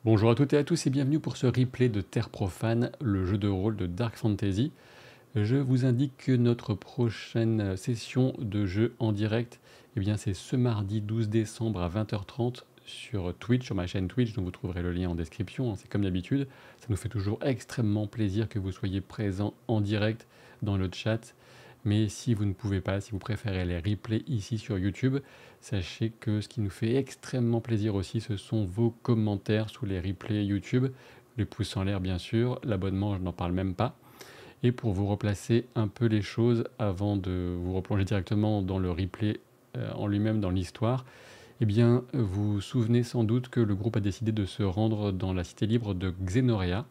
Bonjour à toutes et à tous et bienvenue pour ce replay de Terre Profane, le jeu de rôle de Dark Fantasy. Je vous indique que notre prochaine session de jeu en direct, eh bien c'est ce mardi 12 décembre à 20h30 sur Twitch, sur ma chaîne Twitch, dont vous trouverez le lien en description, c'est comme d'habitude. Ça nous fait toujours extrêmement plaisir que vous soyez présents en direct dans le chat. Mais si vous ne pouvez pas, si vous préférez les replays ici sur YouTube, sachez que ce qui nous fait extrêmement plaisir aussi, ce sont vos commentaires sous les replays YouTube, les pouces en l'air bien sûr, l'abonnement je n'en parle même pas. Et pour vous replacer un peu les choses avant de vous replonger directement dans le replay en lui-même, dans l'histoire, eh bien vous vous souvenez sans doute que le groupe a décidé de se rendre dans la cité libre de Xenoria.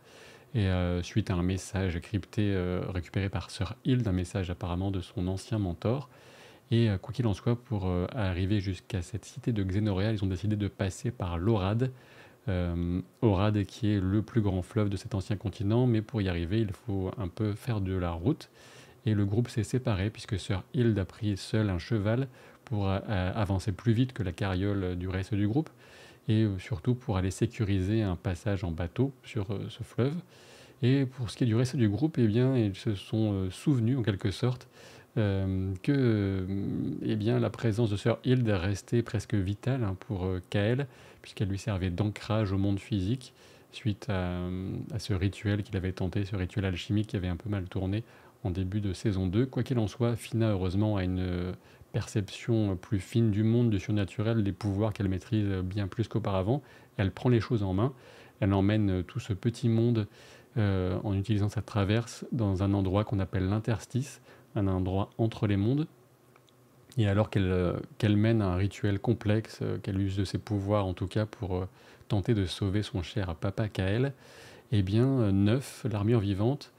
Et suite à un message crypté récupéré par Sir Hild, un message apparemment de son ancien mentor. Et quoi qu'il en soit, pour arriver jusqu'à cette cité de Xenoria, ils ont décidé de passer par l'Orad. Orad qui est le plus grand fleuve de cet ancien continent, mais pour y arriver, il faut un peu faire de la route. Et le groupe s'est séparé puisque Sir Hild a pris seul un cheval pour avancer plus vite que la carriole du reste du groupe et surtout pour aller sécuriser un passage en bateau sur ce fleuve. Et pour ce qui est du reste du groupe, eh bien, ils se sont souvenus en quelque sorte que eh bien, la présence de Sir Hild restait presque vitale pour Kael, puisqu'elle lui servait d'ancrage au monde physique suite à ce rituel qu'il avait tenté, ce rituel alchimique qui avait un peu mal tourné en début de saison 2. Quoi qu'il en soit, Fina, heureusement, a une perception plus fine du monde, du surnaturel, des pouvoirs qu'elle maîtrise bien plus qu'auparavant. Elle prend les choses en main, elle emmène tout ce petit monde en utilisant sa traverse dans un endroit qu'on appelle l'interstice, un endroit entre les mondes. Et alors qu'elle mène un rituel complexe, qu'elle use de ses pouvoirs en tout cas pour tenter de sauver son cher papa Kael, eh bien Neuf, l'armure vivante,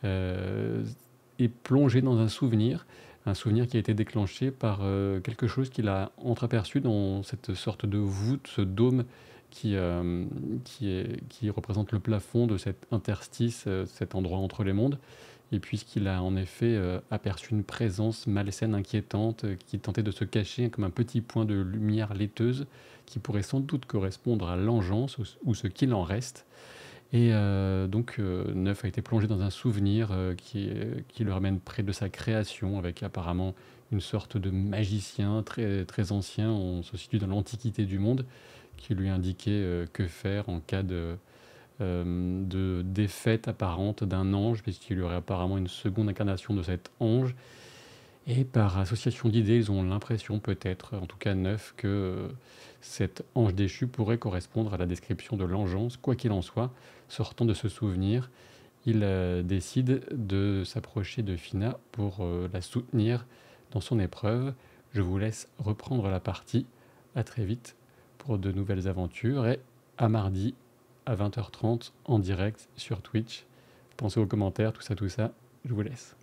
est plongée dans un souvenir qui a été déclenché par quelque chose qu'il a entreaperçu dans cette sorte de voûte, ce dôme qui représente le plafond de cet interstice, cet endroit entre les mondes. Et puisqu'il a en effet aperçu une présence malsaine, inquiétante, qui tentait de se cacher comme un petit point de lumière laiteuse, qui pourrait sans doute correspondre à l'engeance ou ce qu'il en reste. Et donc Neuf a été plongé dans un souvenir qui le ramène près de sa création, avec apparemment une sorte de magicien très, très ancien, on se situe dans l'antiquité du monde, qui lui indiquait que faire en cas de défaite apparente d'un ange, puisqu'il y aurait apparemment une seconde incarnation de cet ange. Et par association d'idées, ils ont l'impression peut-être, en tout cas Neuf, que cet ange déchu pourrait correspondre à la description de l'engeance. Quoi qu'il en soit, sortant de ce souvenir, il décide de s'approcher de Fina pour la soutenir dans son épreuve. Je vous laisse reprendre la partie. À très vite pour de nouvelles aventures et à mardi à 20h30 en direct sur Twitch. Pensez aux commentaires, tout ça, je vous laisse.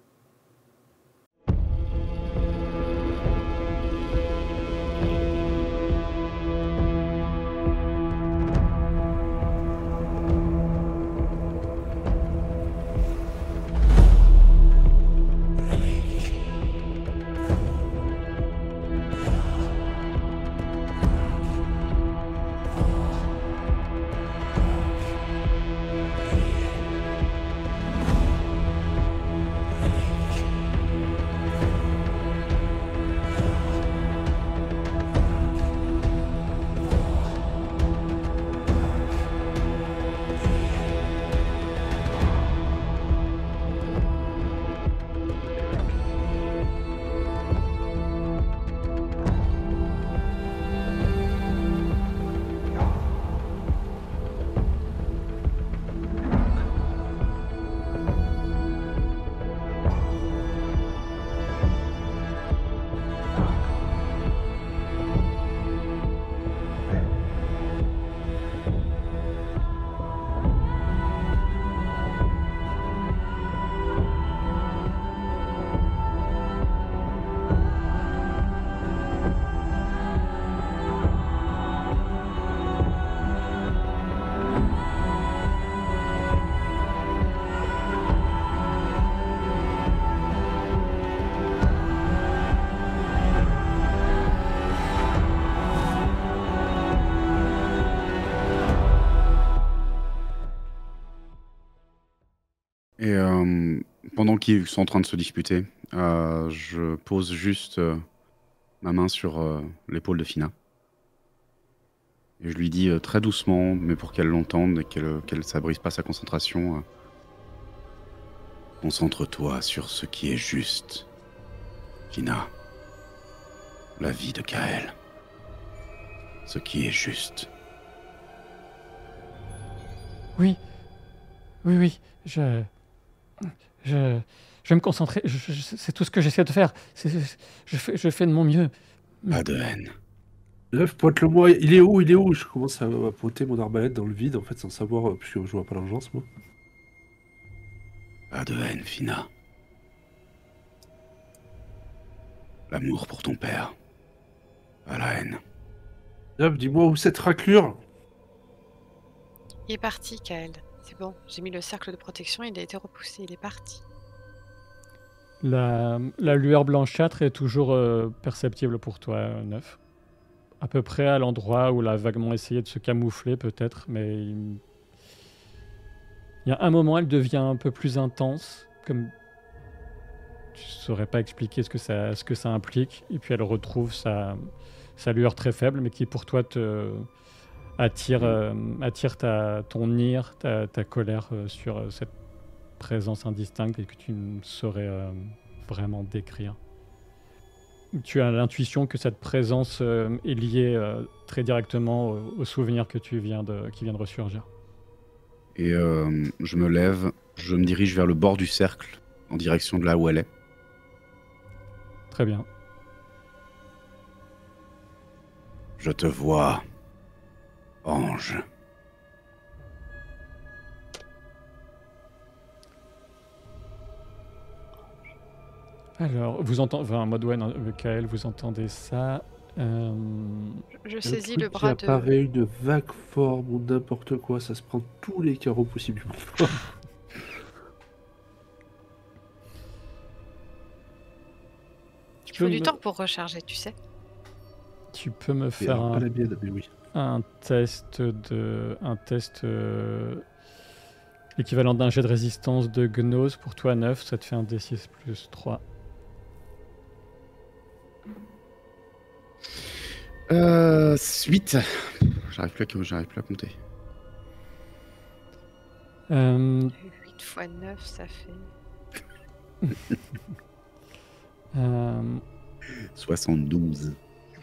Et pendant qu'ils sont en train de se disputer, je pose juste ma main sur l'épaule de Fina. Et je lui dis très doucement, mais pour qu'elle l'entende et qu'elle ça brise pas sa concentration. Concentre-toi sur ce qui est juste. Fina. La vie de Kael. Ce qui est juste. Oui, oui, je vais me concentrer. C'est tout ce que j'essaie de faire. Je fais de mon mieux. Pas de haine. Bref, pointe-le-moi. Il est où? Il est où? Je commence à pointer mon arbalète dans le vide, en fait, sans savoir, puisque je vois pas l'urgence, moi. Pas de haine, Fina. L'amour pour ton père. Pas la haine. Bref, dis-moi où cette raclure? Il est parti, Kael. C'est bon, j'ai mis le cercle de protection, il a été repoussé, il est parti. La lueur blanchâtre est toujours perceptible pour toi, Neuf. À peu près à l'endroit où elle a vaguement essayé de se camoufler, peut-être, mais il y a un moment, elle devient un peu plus intense, comme tu saurais pas expliquer ce que ça implique, et puis elle retrouve sa lueur très faible, mais qui pour toi te attire ton ire, ta colère sur cette présence indistincte et que tu ne saurais vraiment décrire. Tu as l'intuition que cette présence est liée très directement au souvenir qui vient de ressurgir. Et je me lève, je me dirige vers le bord du cercle, en direction de là où elle est. Très bien. Je te vois, ange. Alors, vous entendez, enfin, Modwen, Kael, vous entendez ça. Je saisis truc le bras qui de... apparaît, une vague forme ou n'importe quoi, ça se prend tous les carreaux possibles. Il faut du temps pour recharger, tu sais. Tu peux me Mais faire alors, pas la mienne, mais oui. un test l'équivalent d'un jet de résistance de gnose pour toi 9, ça te fait un D6 plus 3. 8. J'arrive plus à compter. 8 x 9, ça fait... 72.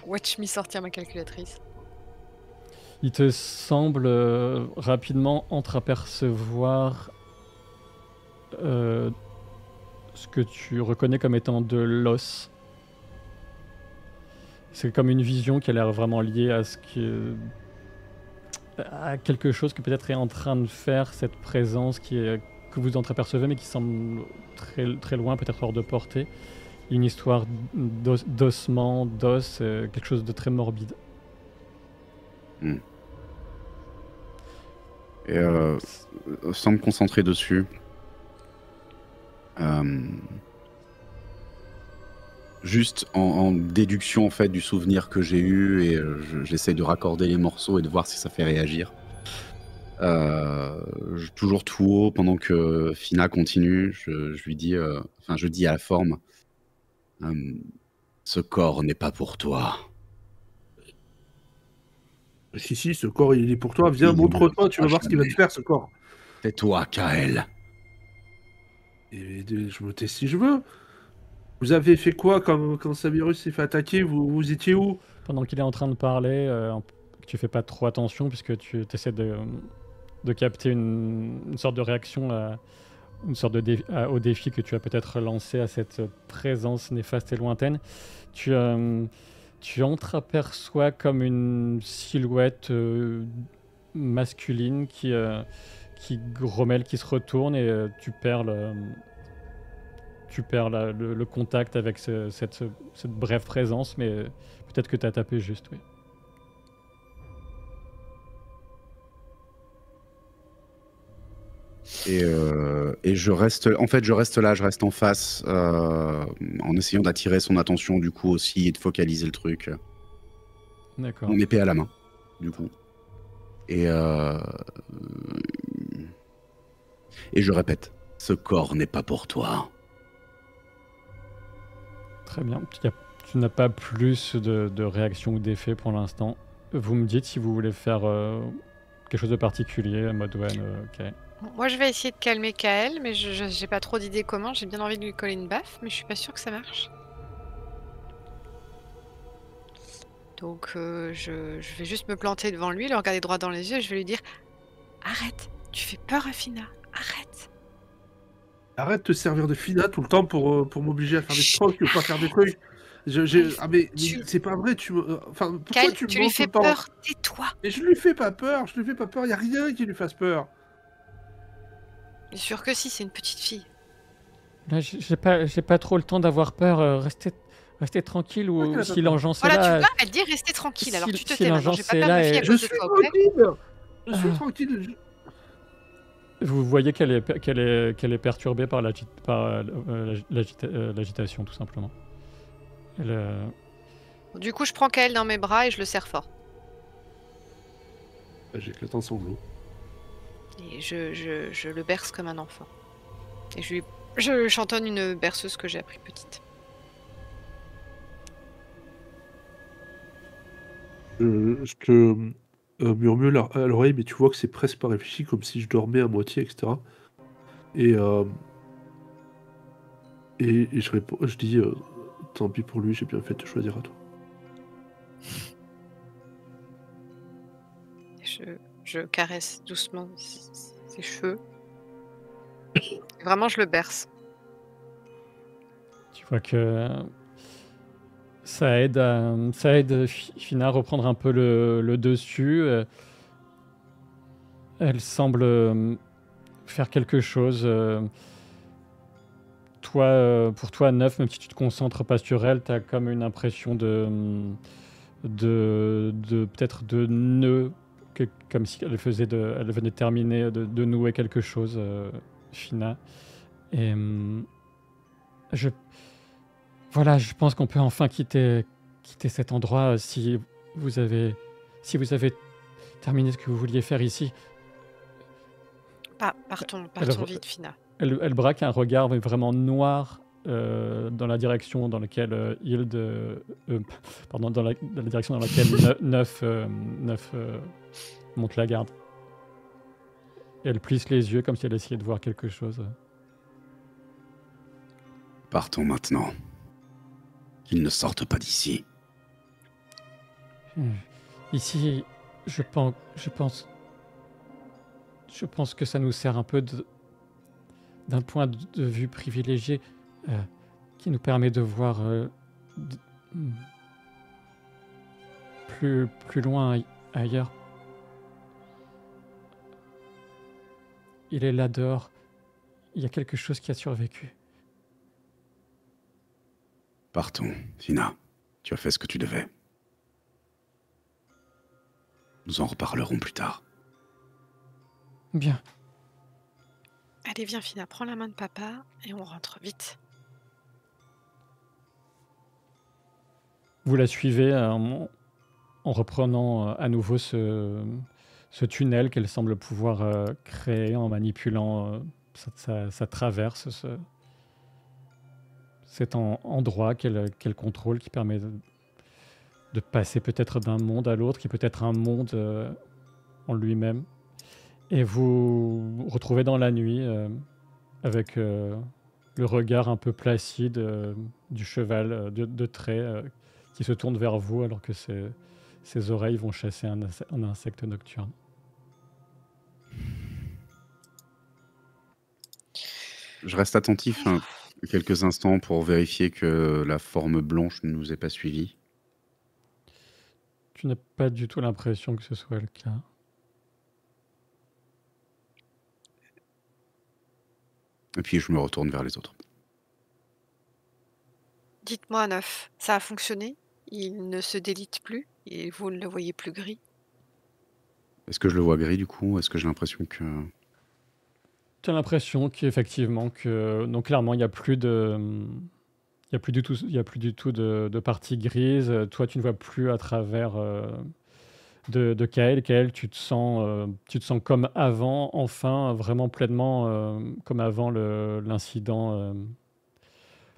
Watch me sortir ma calculatrice. Il te semble rapidement entreapercevoir ce que tu reconnais comme étant de l'os. C'est comme une vision qui a l'air vraiment liée à quelque chose que peut-être est en train de faire cette présence que vous entreapercevez mais qui semble très, très loin, peut-être hors de portée. Une histoire d'ossement, d'os, quelque chose de très morbide. Et sans me concentrer dessus, juste en déduction en fait du souvenir que j'ai eu, et j'essaie de raccorder les morceaux et de voir si ça fait réagir. Toujours tout haut, pendant que Fina continue, je lui dis, je dis à la forme, ce corps n'est pas pour toi. Si, ce corps, il est pour toi. Viens, montre-toi, tu vas voir ce qu'il va te faire, ce corps. C'est toi, Kael. Et je me tais si je veux. Vous avez fait quoi quand Savirus s'est fait attaquer? Vous étiez où? Pendant qu'il est en train de parler, tu fais pas trop attention puisque tu essaies de capter une sorte de réaction au défi que tu as peut-être lancé à cette présence néfaste et lointaine. Tu entreaperçois comme une silhouette masculine qui grommelle, qui se retourne, et tu perds le contact avec cette brève présence, mais peut-être que tu as tapé juste, oui. Et je reste là, je reste en face, en essayant d'attirer son attention du coup aussi et de focaliser le truc. D'accord. Mon épée à la main, du coup. Et je répète, Ce corps n'est pas pour toi. Très bien. Tu n'as pas plus de réaction ou d'effet pour l'instant. Vous me dites si vous voulez faire quelque chose de particulier, Modwen. Ok. Moi, je vais essayer de calmer Kael, mais j'ai pas trop d'idées comment. J'ai bien envie de lui coller une baffe, mais je suis pas sûre que ça marche. Donc, je vais juste me planter devant lui, le regarder droit dans les yeux, et je vais lui dire arrête, tu fais peur à Fina, arrête. Arrête de te servir de Fina tout le temps pour m'obliger à faire des trucs ou pas faire des trucs. Ah mais c'est pas vrai, enfin, pourquoi Kael, tu me tu lui mens tout fais le temps? peur, tais-toi. Mais je lui fais pas peur, y a rien qui lui fasse peur. Bien sûr que si, c'est une petite fille. Là, j'ai pas trop le temps d'avoir peur. Restez tranquille Pourquoi ou qu'elle a si pas peur? l'engeance est Voilà, tu là. vois, elle dit rester tranquille, alors Si- tu te si tais maintenant, j'ai l'engeance pas est peur là de et- fille à Je cause suis de toi, ok? tranquille. Je suis Ah. tranquille. Vous voyez qu'elle est perturbée par l'agitation, tout simplement. Du coup, je prends Kael dans mes bras et je le serre fort. J'éclate en sanglots. Et je le berce comme un enfant. Et je chantonne une berceuse que j'ai appris petite. Je te murmure à l'oreille, mais tu vois que c'est presque pas réfléchi, comme si je dormais à moitié, etc. Et je réponds, je dis, tant pis pour lui, j'ai bien fait de te choisir à toi. Je caresse doucement ses cheveux. Et vraiment, je le berce. Tu vois que ça aide Fina à reprendre un peu le dessus. Elle semble faire quelque chose. Toi, pour toi, Neuf, même si tu te concentres pas sur elle, tu as comme une impression de peut-être de nœud, comme si elle venait de terminer de nouer quelque chose, Fina. Et voilà, je pense qu'on peut enfin quitter cet endroit si vous avez terminé ce que vous vouliez faire ici. Partons vite, Fina. Elle braque un regard mais vraiment noir dans la direction dans laquelle dans la direction dans laquelle Neuf monte la garde. Et elle plisse les yeux comme si elle essayait de voir quelque chose. Partons maintenant. Qu'ils ne sortent pas d'ici. Ici, je pense que ça nous sert un peu d'un point de vue privilégié qui nous permet de voir plus loin ailleurs. Il est là dehors. Il y a quelque chose qui a survécu. Partons, Fina. Tu as fait ce que tu devais. Nous en reparlerons plus tard. Bien. Allez, viens, Fina, prends la main de papa et on rentre vite. Vous la suivez en reprenant à nouveau ce tunnel qu'elle semble pouvoir créer en manipulant sa traverse, cet endroit qu'elle contrôle, qui permet de passer peut-être d'un monde à l'autre, qui peut être un monde en lui-même. Et vous vous retrouvez dans la nuit avec le regard un peu placide du cheval de trait qui se tourne vers vous alors que ses oreilles vont chasser un insecte nocturne. Je reste attentif quelques instants pour vérifier que la forme blanche ne nous ait pas suivis. Tu n'as pas du tout l'impression que ce soit le cas. Et puis je me retourne vers les autres. Dites-moi, Neuf, ça a fonctionné? Il ne se délite plus et vous ne le voyez plus gris? Est-ce que je le vois gris du coup? Est-ce que j'ai l'impression que... Tu as l'impression qu'effectivement, donc clairement, il n'y a plus du tout de partie grise. Toi, tu ne vois plus à travers de Kael. Kael, tu te sens comme avant, enfin, vraiment pleinement comme avant l'incident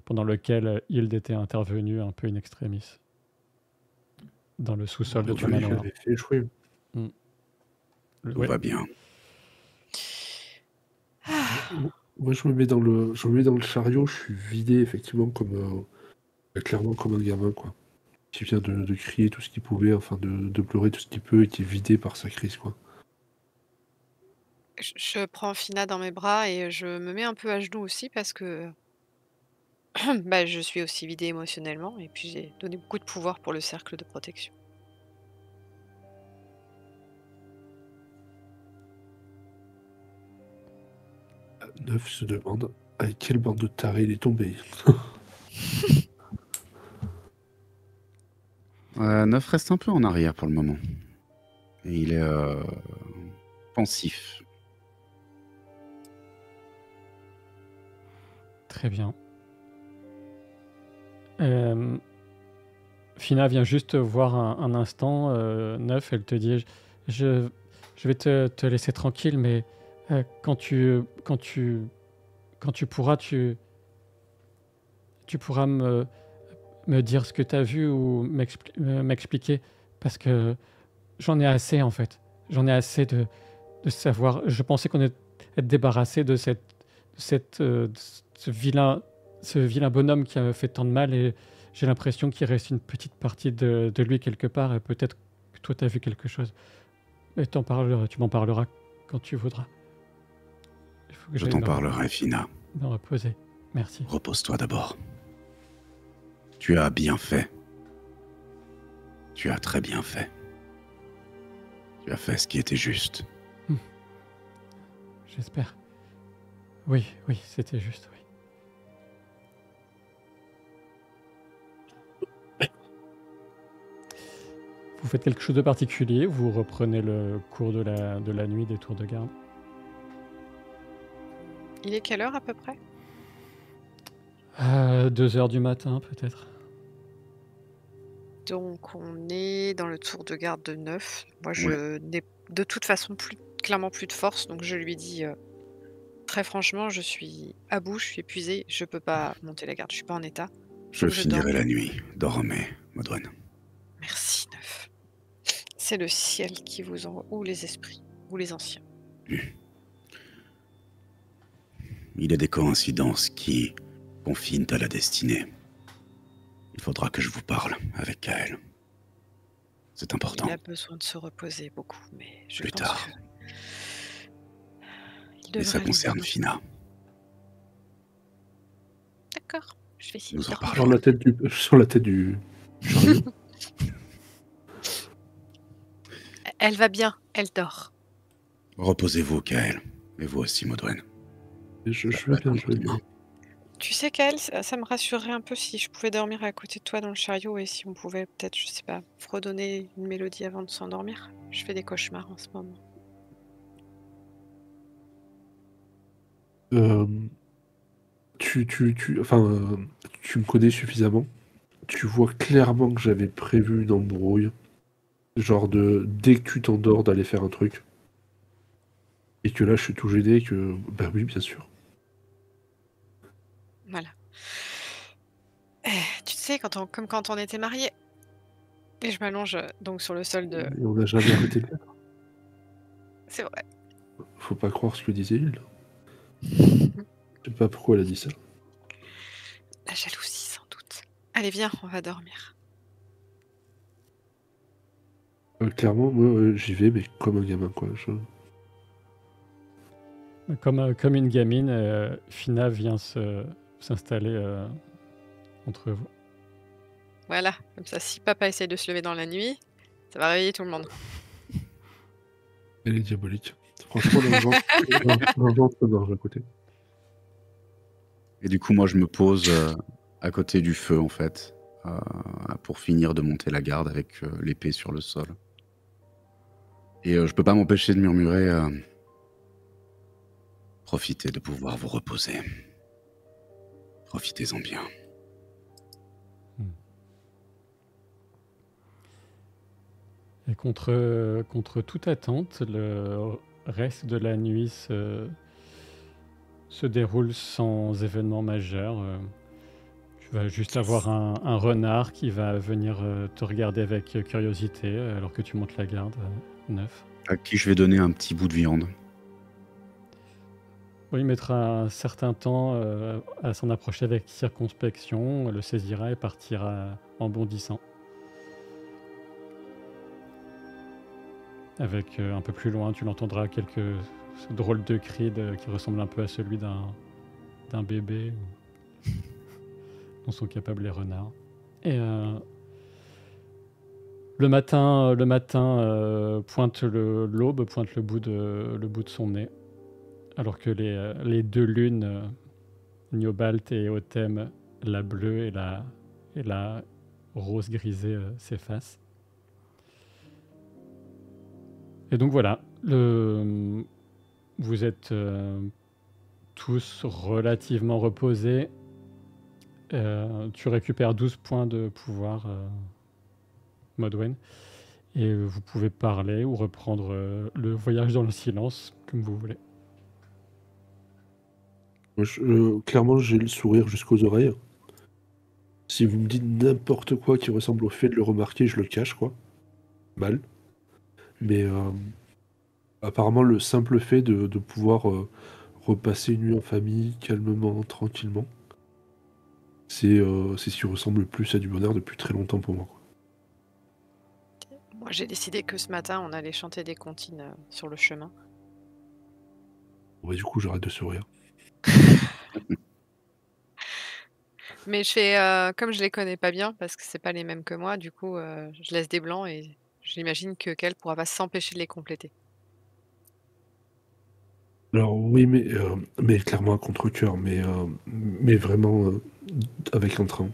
pendant lequel Hild était intervenu un peu in extremis dans le sous-sol de ton Oui, manoir. j'avais fait échouer. Tout Ouais. va bien. Moi, je me mets dans le chariot, je suis vidé, effectivement, comme clairement comme un gamin, quoi. Qui vient de crier tout ce qu'il pouvait, enfin de pleurer tout ce qu'il peut et qui est vidé par sa crise, quoi. Je prends Fina dans mes bras et je me mets un peu à genoux aussi parce que bah, je suis aussi vidée émotionnellement et puis j'ai donné beaucoup de pouvoir pour le cercle de protection. Neuf se demande avec quelle bande de tarés il est tombé. Neuf reste un peu en arrière pour le moment. Et il est pensif. Très bien. Fina vient juste te voir un instant, Neuf, elle te dit je vais te laisser tranquille, mais quand tu pourras, tu pourras me dire ce que tu as vu ou m'expliquer, parce que j'en ai assez en fait. J'en ai assez de savoir. Je pensais qu'on était débarrassé de ce vilain bonhomme qui a fait tant de mal, et j'ai l'impression qu'il reste une petite partie de lui quelque part, et peut-être que toi tu as vu quelque chose. Mais tu m'en parleras quand tu voudras. Il faut que Je j'aille t'en parlerai, Fina. me reposer. Merci. Repose-toi d'abord. Tu as bien fait. Tu as très bien fait. Tu as fait ce qui était juste. J'espère. Oui, c'était juste, oui. Vous faites quelque chose de particulier? Vous reprenez le cours de la nuit des tours de garde? Il est quelle heure à peu près? 2h du matin, peut-être. Donc on est dans le tour de garde de 9. Moi, Ouais. je n'ai de toute façon clairement plus de force, donc je lui dis très franchement, je suis à bout, je suis épuisée, je peux pas monter la garde, je suis pas en état. Je Faut que je finirai dorme. la nuit. Dormez, Modouane. Merci 9. C'est le ciel qui vous envoie, ou les esprits, ou les anciens. Il y a des coïncidences qui confinent à la destinée. Il faudra que je vous parle avec Kael. C'est important. Il a besoin de se reposer beaucoup, mais je Plus pense tard. que il Mais ça devrait aller concerne bien. Fina. D'accord, je vais essayer Nous de en dormir. parlerons. Sur la tête du chariot. Elle va bien, elle dort. Reposez-vous, Kael. Et vous aussi, Modouane. Je Ça vais peut être bien, un je vais coup de bien. main. Tu sais qu'elle, ça me rassurerait un peu si je pouvais dormir à côté de toi dans le chariot et si on pouvait peut-être, je sais pas, fredonner une mélodie avant de s'endormir. Je fais des cauchemars en ce moment. Tu me connais suffisamment. Tu vois clairement que j'avais prévu une embrouille. Genre dès que tu t'endors d'aller faire un truc. Et que là je suis tout gêné que. Bah oui, bien sûr. Voilà. Tu sais, comme quand on était mariés. Et je m'allonge donc sur le sol de... Et on n'a jamais arrêté de l'être. C'est vrai. Faut pas croire ce que disait Hilde. Je sais pas pourquoi elle a dit ça. La jalousie, sans doute. Allez, viens, on va dormir. Clairement, moi j'y vais, mais comme un gamin, quoi. Comme une gamine, Fina vient s'installer entre vous. Voilà, comme ça, si papa essaye de se lever dans la nuit, ça va réveiller tout le monde. Elle est diabolique. Franchement, dans le ventre, à côté. Et du coup, moi, je me pose à côté du feu, en fait, pour finir de monter la garde avec l'épée sur le sol. Et je peux pas m'empêcher de murmurer profitez de pouvoir vous reposer. Profitez-en bien. Et contre toute attente, le reste de la nuit se déroule sans événement majeur. Tu vas juste avoir un renard qui va venir te regarder avec curiosité alors que tu montes la garde neuf. À qui je vais donner un petit bout de viande. Il mettra un certain temps à s'en approcher avec circonspection, le saisira et partira en bondissant. Avec un peu plus loin, tu l'entendras quelques drôles de cris qui ressemblent un peu à celui d'un bébé dont sont capables les renards. Et le matin pointe l'aube, pointe le bout de son nez, alors que les deux lunes, Niobalt et Otem, la bleue et la rose grisée, s'effacent. Et donc voilà, vous êtes tous relativement reposés. Tu récupères 12 points de pouvoir, Modwen, et vous pouvez parler ou reprendre le voyage dans le silence, comme vous voulez. Moi, clairement, j'ai le sourire jusqu'aux oreilles. Si vous me dites n'importe quoi qui ressemble au fait de le remarquer, je le cache, quoi. Mal. Mais apparemment, le simple fait de pouvoir repasser une nuit en famille, calmement, tranquillement, c'est ce qui ressemble le plus à du bonheur depuis très longtemps pour moi, quoi. Moi, j'ai décidé que ce matin, on allait chanter des comptines sur le chemin. Bon, bah, du coup, j'arrête de sourire. Mais je fais comme je les connais pas bien, parce que c'est pas les mêmes que moi, du coup, je laisse des blancs et j'imagine qu'elle pourra pas s'empêcher de les compléter. Alors oui, mais clairement à contre-cœur, mais vraiment avec un train.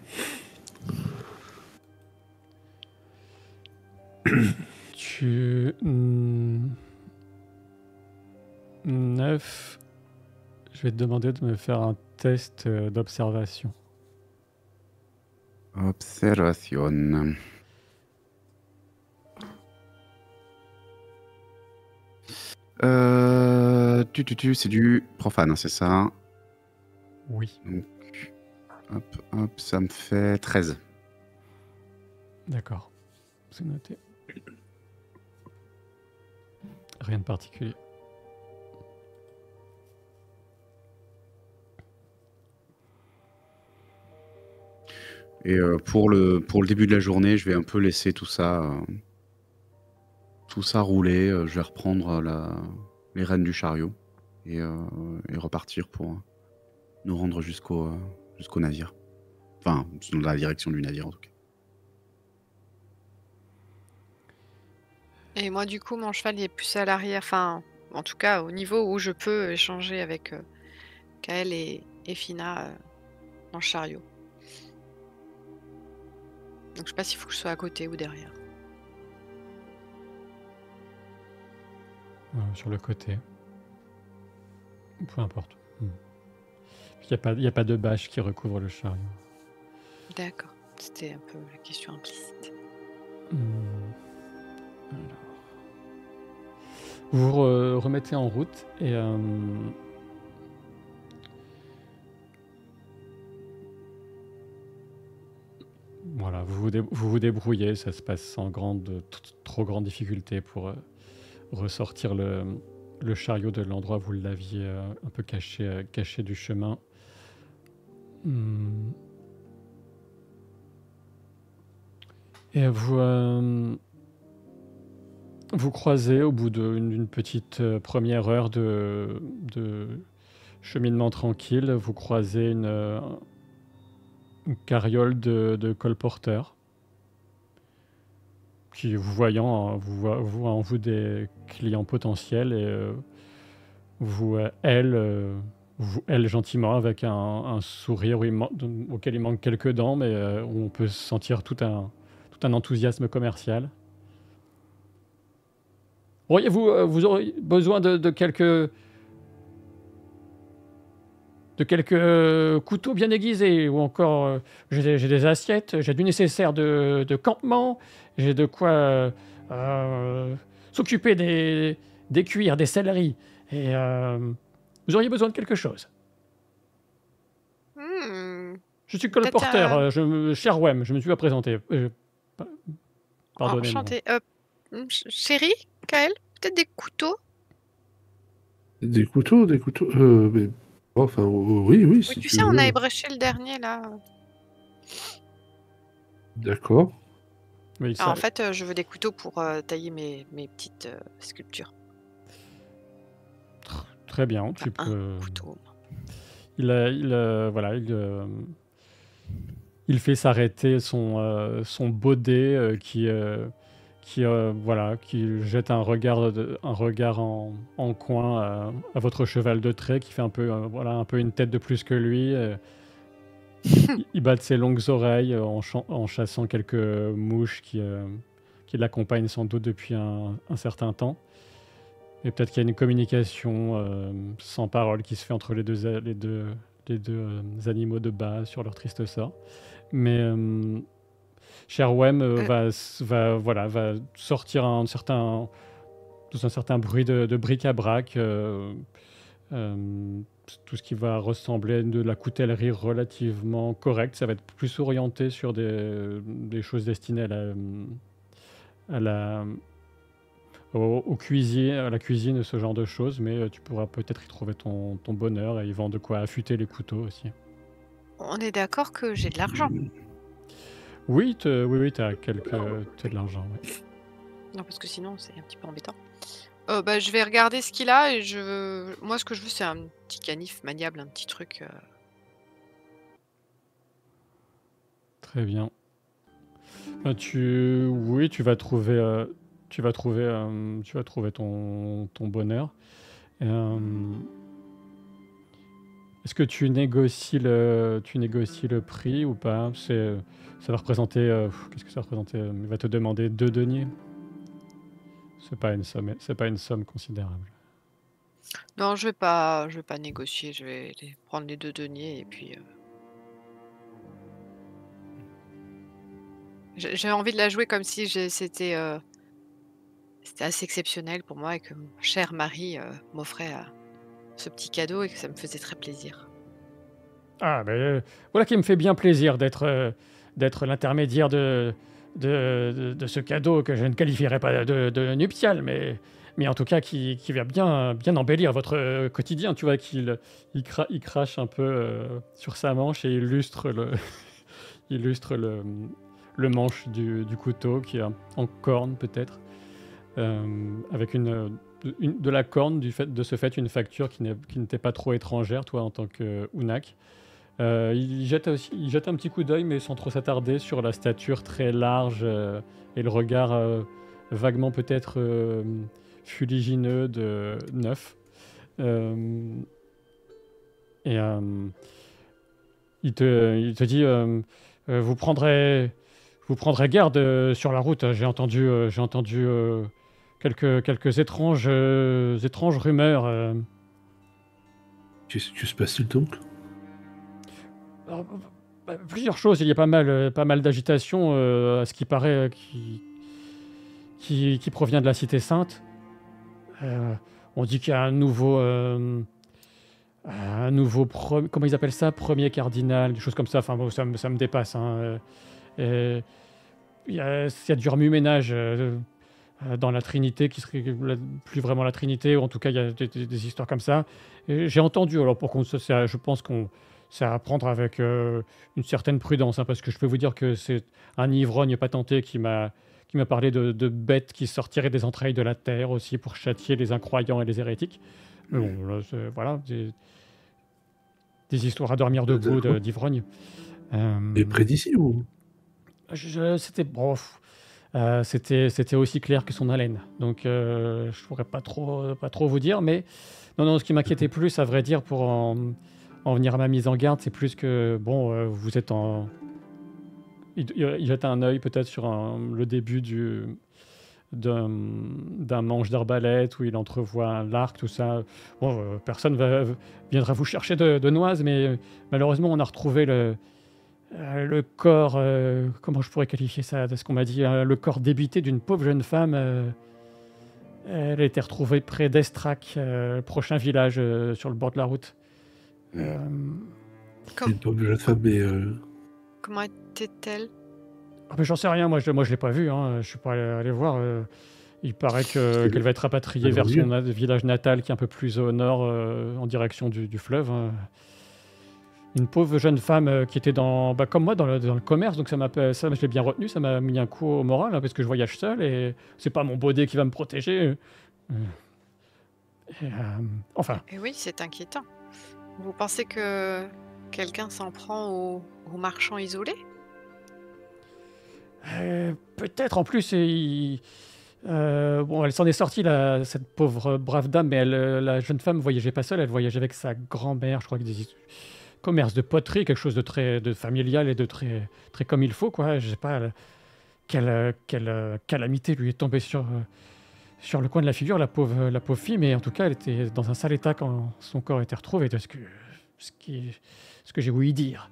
Neuf. Je vais te demander de me faire un test d'observation. Observation. C'est du profane, hein, c'est ça? Oui. Donc, hop, ça me fait 13. D'accord. C'est noté. Rien de particulier. Et pour le début de la journée, je vais un peu laisser tout ça rouler. Je vais reprendre les rênes du chariot et repartir pour nous rendre jusqu'au navire. Enfin, dans la direction du navire en tout cas. Et moi, du coup, mon cheval, il est plus à l'arrière, enfin, en tout cas, au niveau où je peux échanger avec Kael et Fina dans le chariot. Donc, je sais pas s'il faut que je sois à côté ou derrière. Sur le côté. Peu importe. Il n'y a pas de bâche qui recouvre le chariot. D'accord. C'était un peu la question implicite. Alors. Vous vous remettez en route et voilà, vous vous débrouillez, ça se passe sans trop grande difficulté pour ressortir le chariot de l'endroit où vous l'aviez un peu caché du chemin. Et vous croisez au bout d'une petite première heure de cheminement tranquille, vous croisez une carriole de colporteurs qui, vous voyant en vous des clients potentiels et elle gentiment avec un sourire auquel il manque quelques dents, mais où on peut sentir tout un enthousiasme commercial. Vous auriez besoin de quelques couteaux bien aiguisés, ou encore j'ai des assiettes, j'ai du nécessaire de campement, j'ai de quoi s'occuper des cuirs, des céleris. Et vous auriez besoin de quelque chose. Hmm, Je suis peut-être colporteur, cher Wem, je me suis pas présenté. Pardonnez-moi. enchanté. Chérie, Kael, peut-être des couteaux? Des couteaux, mais... Enfin, oui, Oui, si tu tu sais, on veux. a ébréché le dernier, là. D'accord. Oui, Alors, ça, en fait, je veux des couteaux pour tailler mes petites sculptures. très bien, Enfin, tu peux... un couteau. Voilà, il fait s'arrêter son baudet voilà, qui jette un regard, en coin à votre cheval de trait qui fait voilà, un peu une tête de plus que lui. Il bat de ses longues oreilles en chassant quelques mouches qui l'accompagnent sans doute depuis un certain temps. Et peut-être qu'il y a une communication sans parole qui se fait entre les deux animaux de bas sur leur triste sort. Mais cher Wem va sortir tout un certain bruit de bric-à-brac, tout ce qui va ressembler à de la coutellerie relativement correcte. Ça va être plus orienté sur des choses destinées à la cuisine, ce genre de choses, mais tu pourras peut-être y trouver ton bonheur, et ils vendent de quoi affûter les couteaux aussi. On est d'accord que j'ai de l'argent. Oui, tu as de l'argent. Ouais. Non, parce que sinon, c'est un petit peu embêtant. Je vais regarder ce qu'il a et moi, ce que je veux, c'est un petit canif maniable, un petit truc. Très bien. Tu vas trouver, ton bonheur. Est-ce que tu négocies le prix ou pas? Ça va représenter, qu'est-ce que ça va représenter? Il va te demander 2 deniers. C'est pas une somme considérable. Non, je vais pas négocier. Je vais prendre les 2 deniers et puis. J'ai envie de la jouer comme si c'était assez exceptionnel pour moi et que mon cher mari m'offrait ce petit cadeau et que ça me faisait très plaisir. Ah, ben voilà qui me fait bien plaisir d'être l'intermédiaire de ce cadeau que je ne qualifierais pas de nuptial, mais en tout cas qui va bien embellir votre quotidien. Tu vois il crache un peu sur sa manche et illustre le manche du couteau qui est en corne peut-être, avec de la corne, de ce fait une facture qui ne t'est pas trop étrangère, toi en tant que Unak. Il jette un petit coup d'œil, mais sans trop s'attarder, sur la stature très large et le regard vaguement peut-être fuligineux de Neuf. Et il te dit vous prendrez garde sur la route. J'ai entendu quelques étranges rumeurs. Qu'est-ce que se passe-t-il donc? Alors, plusieurs choses. Il y a pas mal d'agitation, à ce qui paraît, qui provient de la Cité Sainte. On dit qu'il y a un nouveau comment ils appellent ça, premier cardinal, des choses comme ça. Enfin bon, ça me dépasse. Hein. Il y a du remue-ménage dans la Trinité, qui serait plus vraiment la Trinité, ou en tout cas il y a des histoires comme ça. Et j'ai entendu, alors je pense qu'on c'est à prendre avec une certaine prudence, hein, parce que je peux vous dire que c'est un ivrogne patenté qui m'a parlé de bêtes qui sortiraient des entrailles de la terre aussi pour châtier les incroyants et les hérétiques. Mais bon, là, voilà, des histoires à dormir debout d'ivrogne. Et près d'ici ou? C'était aussi clair que son haleine. Donc je pourrais pas trop vous dire, mais non, ce qui m'inquiétait plus, à vrai dire, pour en venir à ma mise en garde, c'est plus que, bon, vous êtes en... Il jette un œil peut-être sur le début d'un manche d'arbalète où il entrevoit l'arc, tout ça. Bon, personne viendra vous chercher de noise, mais malheureusement, on a retrouvé Le corps, comment je pourrais qualifier ça de ce qu'on m'a dit, le corps débité d'une pauvre jeune femme. Elle a été retrouvée près d'Estrac, prochain village sur le bord de la route. Euh, C'est une pauvre jeune femme, mais Comment était-elle? ah, mais j'en sais rien, moi je l'ai pas vue, hein, je suis pas allé voir. Il paraît qu'elle va être rapatriée vers son village natal qui est un peu plus au nord, en direction du fleuve. Une pauvre jeune femme qui était comme moi dans le commerce, donc ça je l'ai bien retenu, ça m'a mis un coup au moral, hein, parce que je voyage seul et c'est pas mon baudet qui va me protéger. Enfin, Et oui, c'est inquiétant. Vous pensez que quelqu'un s'en prend aux marchands isolés? peut-être en plus, bon, elle s'en est sortie, cette pauvre brave dame, mais la jeune femme voyageait pas seule, elle voyageait avec sa grand-mère, je crois que des commerces de poterie, quelque chose de très familial et de très, très comme il faut, quoi. Je sais pas quelle calamité lui est tombée sur le coin de la figure, la pauvre fille, mais en tout cas, elle était dans un sale état quand son corps était retrouvé, de ce que j'ai ouï dire.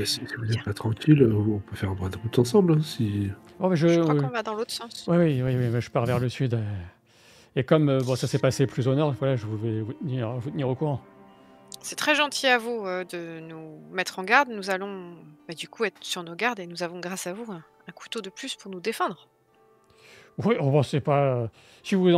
si vous n'êtes pas tranquille, on peut faire un bras de route ensemble. Hein, si... Oh, mais Je crois qu'on va dans l'autre sens. Oui, mais je pars vers le sud. Et comme bon, ça s'est passé plus au nord, voilà, je vais vous tenir au courant. C'est très gentil à vous de nous mettre en garde. Nous allons du coup être sur nos gardes et nous avons grâce à vous un couteau de plus pour nous défendre. Oui, on va, c'est pas. Si vous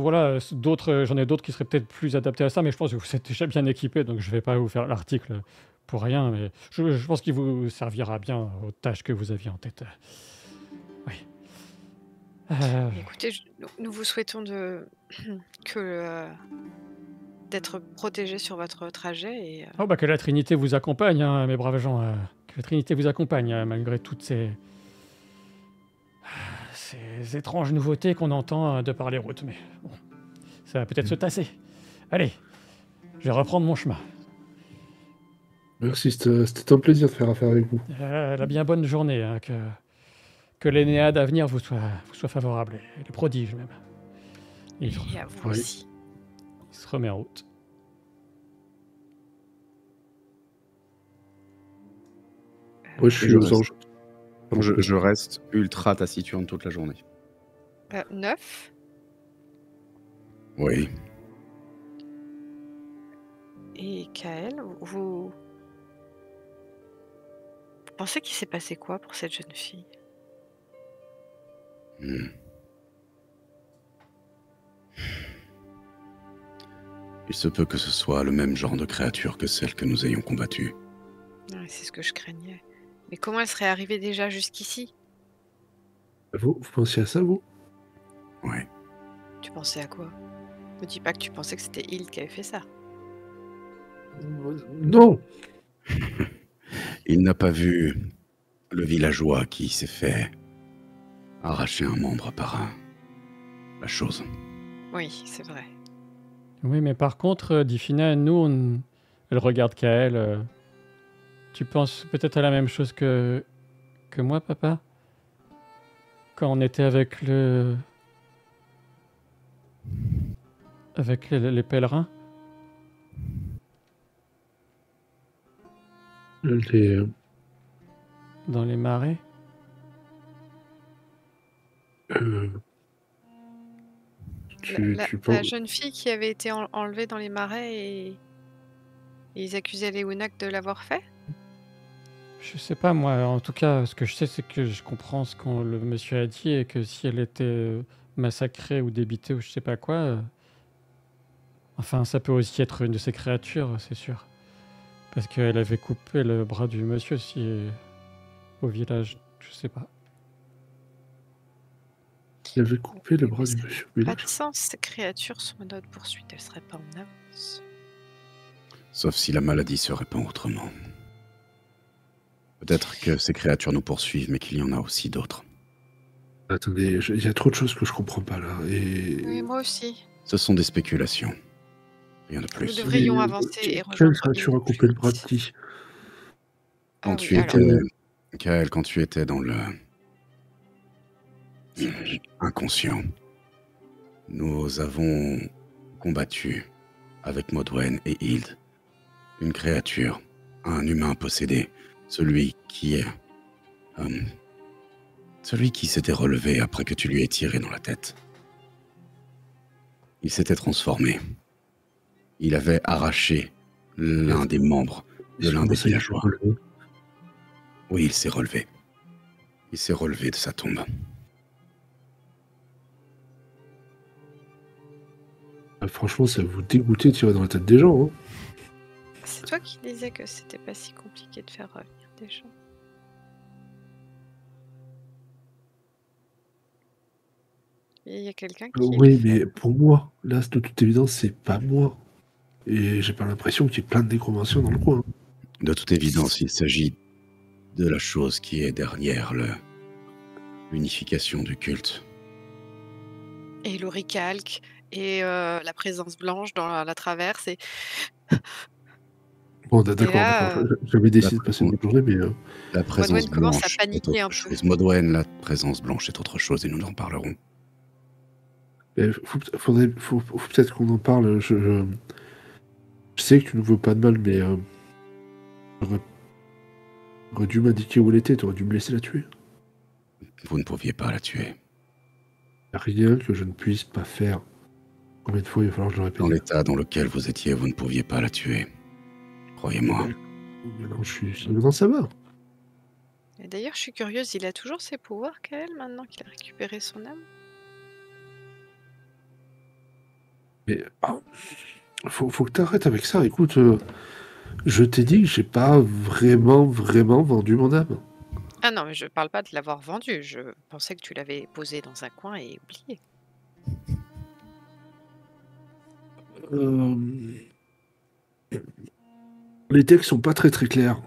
voilà, d'autres, j'en ai d'autres qui seraient peut-être plus adaptés à ça, mais je pense que vous êtes déjà bien équipés, donc je vais pas vous faire l'article pour rien, mais je pense qu'il vous servira bien aux tâches que vous aviez en tête. Oui. Écoutez, nous vous souhaitons d'être protégés sur votre trajet et Oh, bah, que la Trinité vous accompagne, hein, mes braves gens. Que la Trinité vous accompagne, malgré toutes ces étranges nouveautés qu'on entend de par les routes. Mais bon, ça va peut-être se tasser. Allez, je vais reprendre mon chemin. Merci, c'était un plaisir de faire affaire avec vous. La bien bonne journée, hein, que les néades à venir vous soient favorables, et les prodiges même. et à vous Oui. aussi. Il se remet en route. Moi, je suis je aux reste. anges. Je reste ultra taciturne toute la journée. 9. Oui. Et Kael, vous pensez qu'il s'est passé quoi pour cette jeune fille? Hmm. Il se peut que ce soit le même genre de créature que celle que nous ayons combattue. Ouais, c'est ce que je craignais. Mais comment elle serait arrivée déjà jusqu'ici? Vous pensiez à ça, vous? Ouais. Tu pensais à quoi? Me dis pas que tu pensais que c'était Hild qui avait fait ça. Non. Il n'a pas vu le villageois qui s'est fait arracher un membre par la chose. Oui, c'est vrai. Oui, mais par contre, Difina, nous, elle regarde Kael. Tu penses peut-être à la même chose que moi, papa? Quand on était avec les pèlerins? Dans les marais? La penses... jeune fille qui avait été enlevée dans les marais et ils accusaient les Unak de l'avoir fait? Je sais pas, moi. En tout cas, ce que je sais, c'est que je comprends ce que le monsieur a dit et que si elle était massacrée ou débitée ou je sais pas quoi, enfin, ça peut aussi être une de ces créatures, c'est sûr. Parce qu'elle avait coupé le bras du monsieur au village, je sais pas. Il avait coupé le bras du Ça monsieur. n'a pas de sens, ces créatures sont à notre poursuite, elles seraient pas en avance. Sauf si la maladie se répand autrement. Peut-être que ces créatures nous poursuivent, mais qu'il y en a aussi d'autres. Attendez, il y a trop de choses que je comprends pas là. Oui, moi aussi. Ce sont des spéculations. Rien de Nous plus. devrions avancer et Quelle rejoindre créature a Hild plus coupé le bras de vite. qui? Quand Ah tu oui, étais... alors, Kael, quand tu étais dans le... c'est vrai. inconscient, nous avons combattu avec Modwen et Hild une créature, un humain possédé, celui qui est... celui qui s'était relevé après que tu lui aies tiré dans la tête. Il s'était transformé. Il avait arraché l'un des membres de l'un des villageois. Oui, il s'est relevé. Il s'est relevé de sa tombe. Franchement, ça vous dégoûtait de tirer dans la tête des gens. Hein. C'est toi qui disais que c'était pas si compliqué de faire revenir des gens. Il y a quelqu'un qui... Oui, mais pour moi, là, de toute évidence, c'est pas moi. Et j'ai pas l'impression qu'il y ait plein de nécromanciens dans le coin. De toute évidence, il s'agit de la chose qui est derrière l'unification du culte. Et l'oricalque, et la présence blanche dans la traverse, et... Bon, d'accord, là, j'avais décidé de passer une bonne journée, mais... La présence Modwen commence à blanche est paniquer un autre peu. chose. Modwen, la présence blanche est autre chose et nous en parlerons. faut peut-être qu'on en parle. Je sais que tu ne veux pas de mal, mais t'aurais dû m'indiquer où elle était, t'aurais dû me laisser la tuer. Vous ne pouviez pas la tuer. Rien que je ne puisse pas faire. Combien de fois il va falloir que je le répète? Dans l'état dans lequel vous étiez, vous ne pouviez pas la tuer. Croyez-moi. Maintenant, maintenant ça va. Et d'ailleurs, je suis curieuse, il a toujours ses pouvoirs, Kael, maintenant qu'il a récupéré son âme? Mais faut que t'arrêtes avec ça. Écoute, je t'ai dit que j'ai pas vraiment vendu mon âme. Ah non, mais je parle pas de l'avoir vendu. Je pensais que tu l'avais posé dans un coin et oublié. Les textes sont pas très clairs.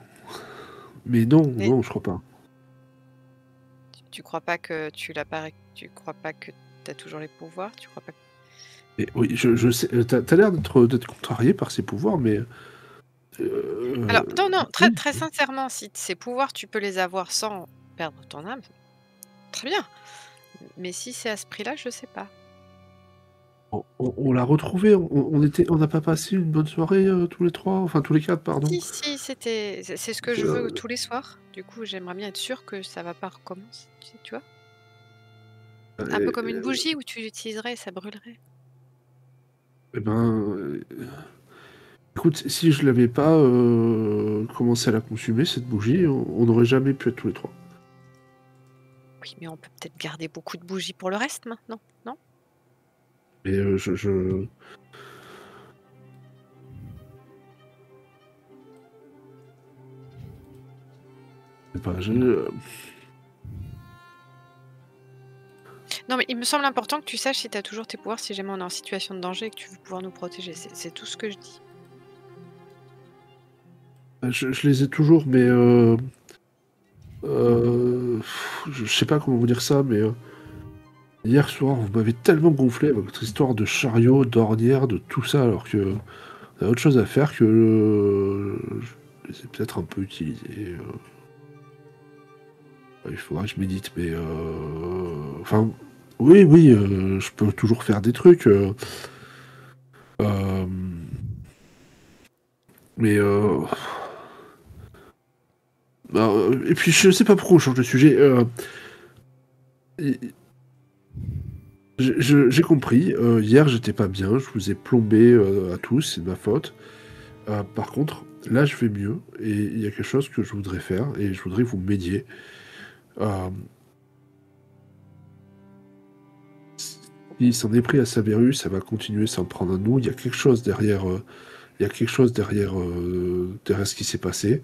Mais non, Mais- non, je crois pas. Tu crois pas que tu l'as pas... Tu crois pas que t'as toujours les pouvoirs? Tu crois pas que... Et oui, je sais. T'as l'air d'être contrarié par ses pouvoirs, mais. Alors, non, très, oui. très sincèrement, si ces pouvoirs, tu peux les avoir sans perdre ton âme, très bien. Mais si c'est à ce prix-là, je sais pas. On l'a retrouvé. On n'a pas passé une bonne soirée tous les trois, enfin tous les quatre, pardon. Si, c'est ce que je veux tous les soirs. Du coup, j'aimerais bien être sûre que ça va pas recommencer, tu vois. Un peu comme une bougie où tu l'utiliserais et ça brûlerait. Eh ben, écoute, si je l'avais pas commencé à la consumer, cette bougie, on n'aurait jamais pu être tous les trois. Oui, mais on peut peut-être garder beaucoup de bougies pour le reste maintenant, non? Mais Non, mais il me semble important que tu saches si tu as toujours tes pouvoirs, si jamais on est en situation de danger et que tu veux pouvoir nous protéger. C'est tout ce que je dis. je les ai toujours, mais je sais pas comment vous dire ça, mais hier soir, vous m'avez tellement gonflé avec votre histoire de chariot, d'ornière, de tout ça, alors que y a autre chose à faire que je les ai peut-être un peu utilisés. Il faudra que je médite, mais enfin, oui, je peux toujours faire des trucs. Mais et puis je sais pas pourquoi on change de sujet. J'ai compris. Hier, j'étais pas bien. Je vous ai plombé à tous. C'est de ma faute. Par contre, là, je vais mieux. Et il y a quelque chose que je voudrais faire. Et je voudrais que vous m'aidiez. Il s'en est pris à Saverus. Ça va continuer s'en prendre à nous. Il y a quelque chose derrière. Il y a quelque chose derrière ce qui s'est passé.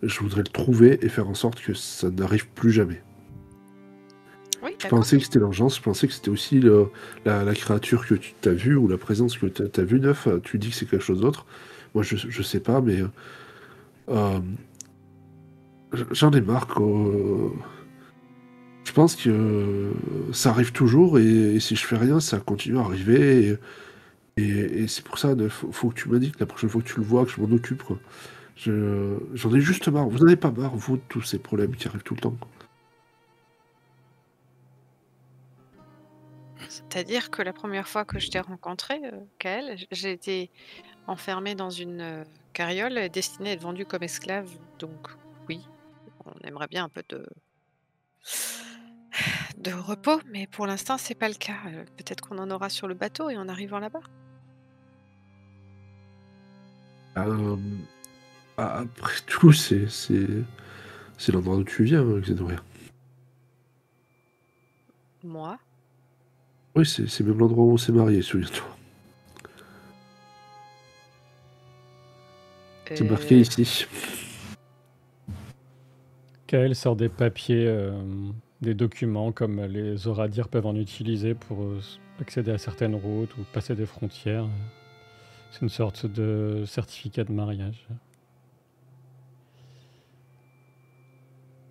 Je voudrais le trouver et faire en sorte que ça n'arrive plus jamais. Oui, Je d'accord. pensais que c'était l'urgence, je pensais que c'était aussi la créature que tu as vue ou la présence que tu as vue, Neuf. Tu dis que c'est quelque chose d'autre. Moi, je sais pas, mais j'en ai marre. Je pense que ça arrive toujours et si je fais rien, ça continue à arriver. Et c'est pour ça, Neuf, faut que tu m'indiques la prochaine fois que tu le vois, que je m'en occupe, quoi. J'en ai juste marre. Vous n'en avez pas marre, vous, de tous ces problèmes qui arrivent tout le temps, quoi. C'est-à-dire que la première fois que je t'ai rencontré, Kael, j'ai été enfermée dans une carriole destinée à être vendue comme esclave. Donc, oui, on aimerait bien un peu de repos, mais pour l'instant, c'est pas le cas. Peut-être qu'on en aura sur le bateau et en arrivant là-bas. Euh, Après tout, c'est l'endroit d'où tu viens, Xenoria. Moi? Oui, c'est même l'endroit où on s'est mariés, souviens-toi. C'est marqué Euh, ici. Kael sort des papiers, des documents comme les Oradir peuvent en utiliser pour accéder à certaines routes ou passer des frontières. C'est une sorte de certificat de mariage.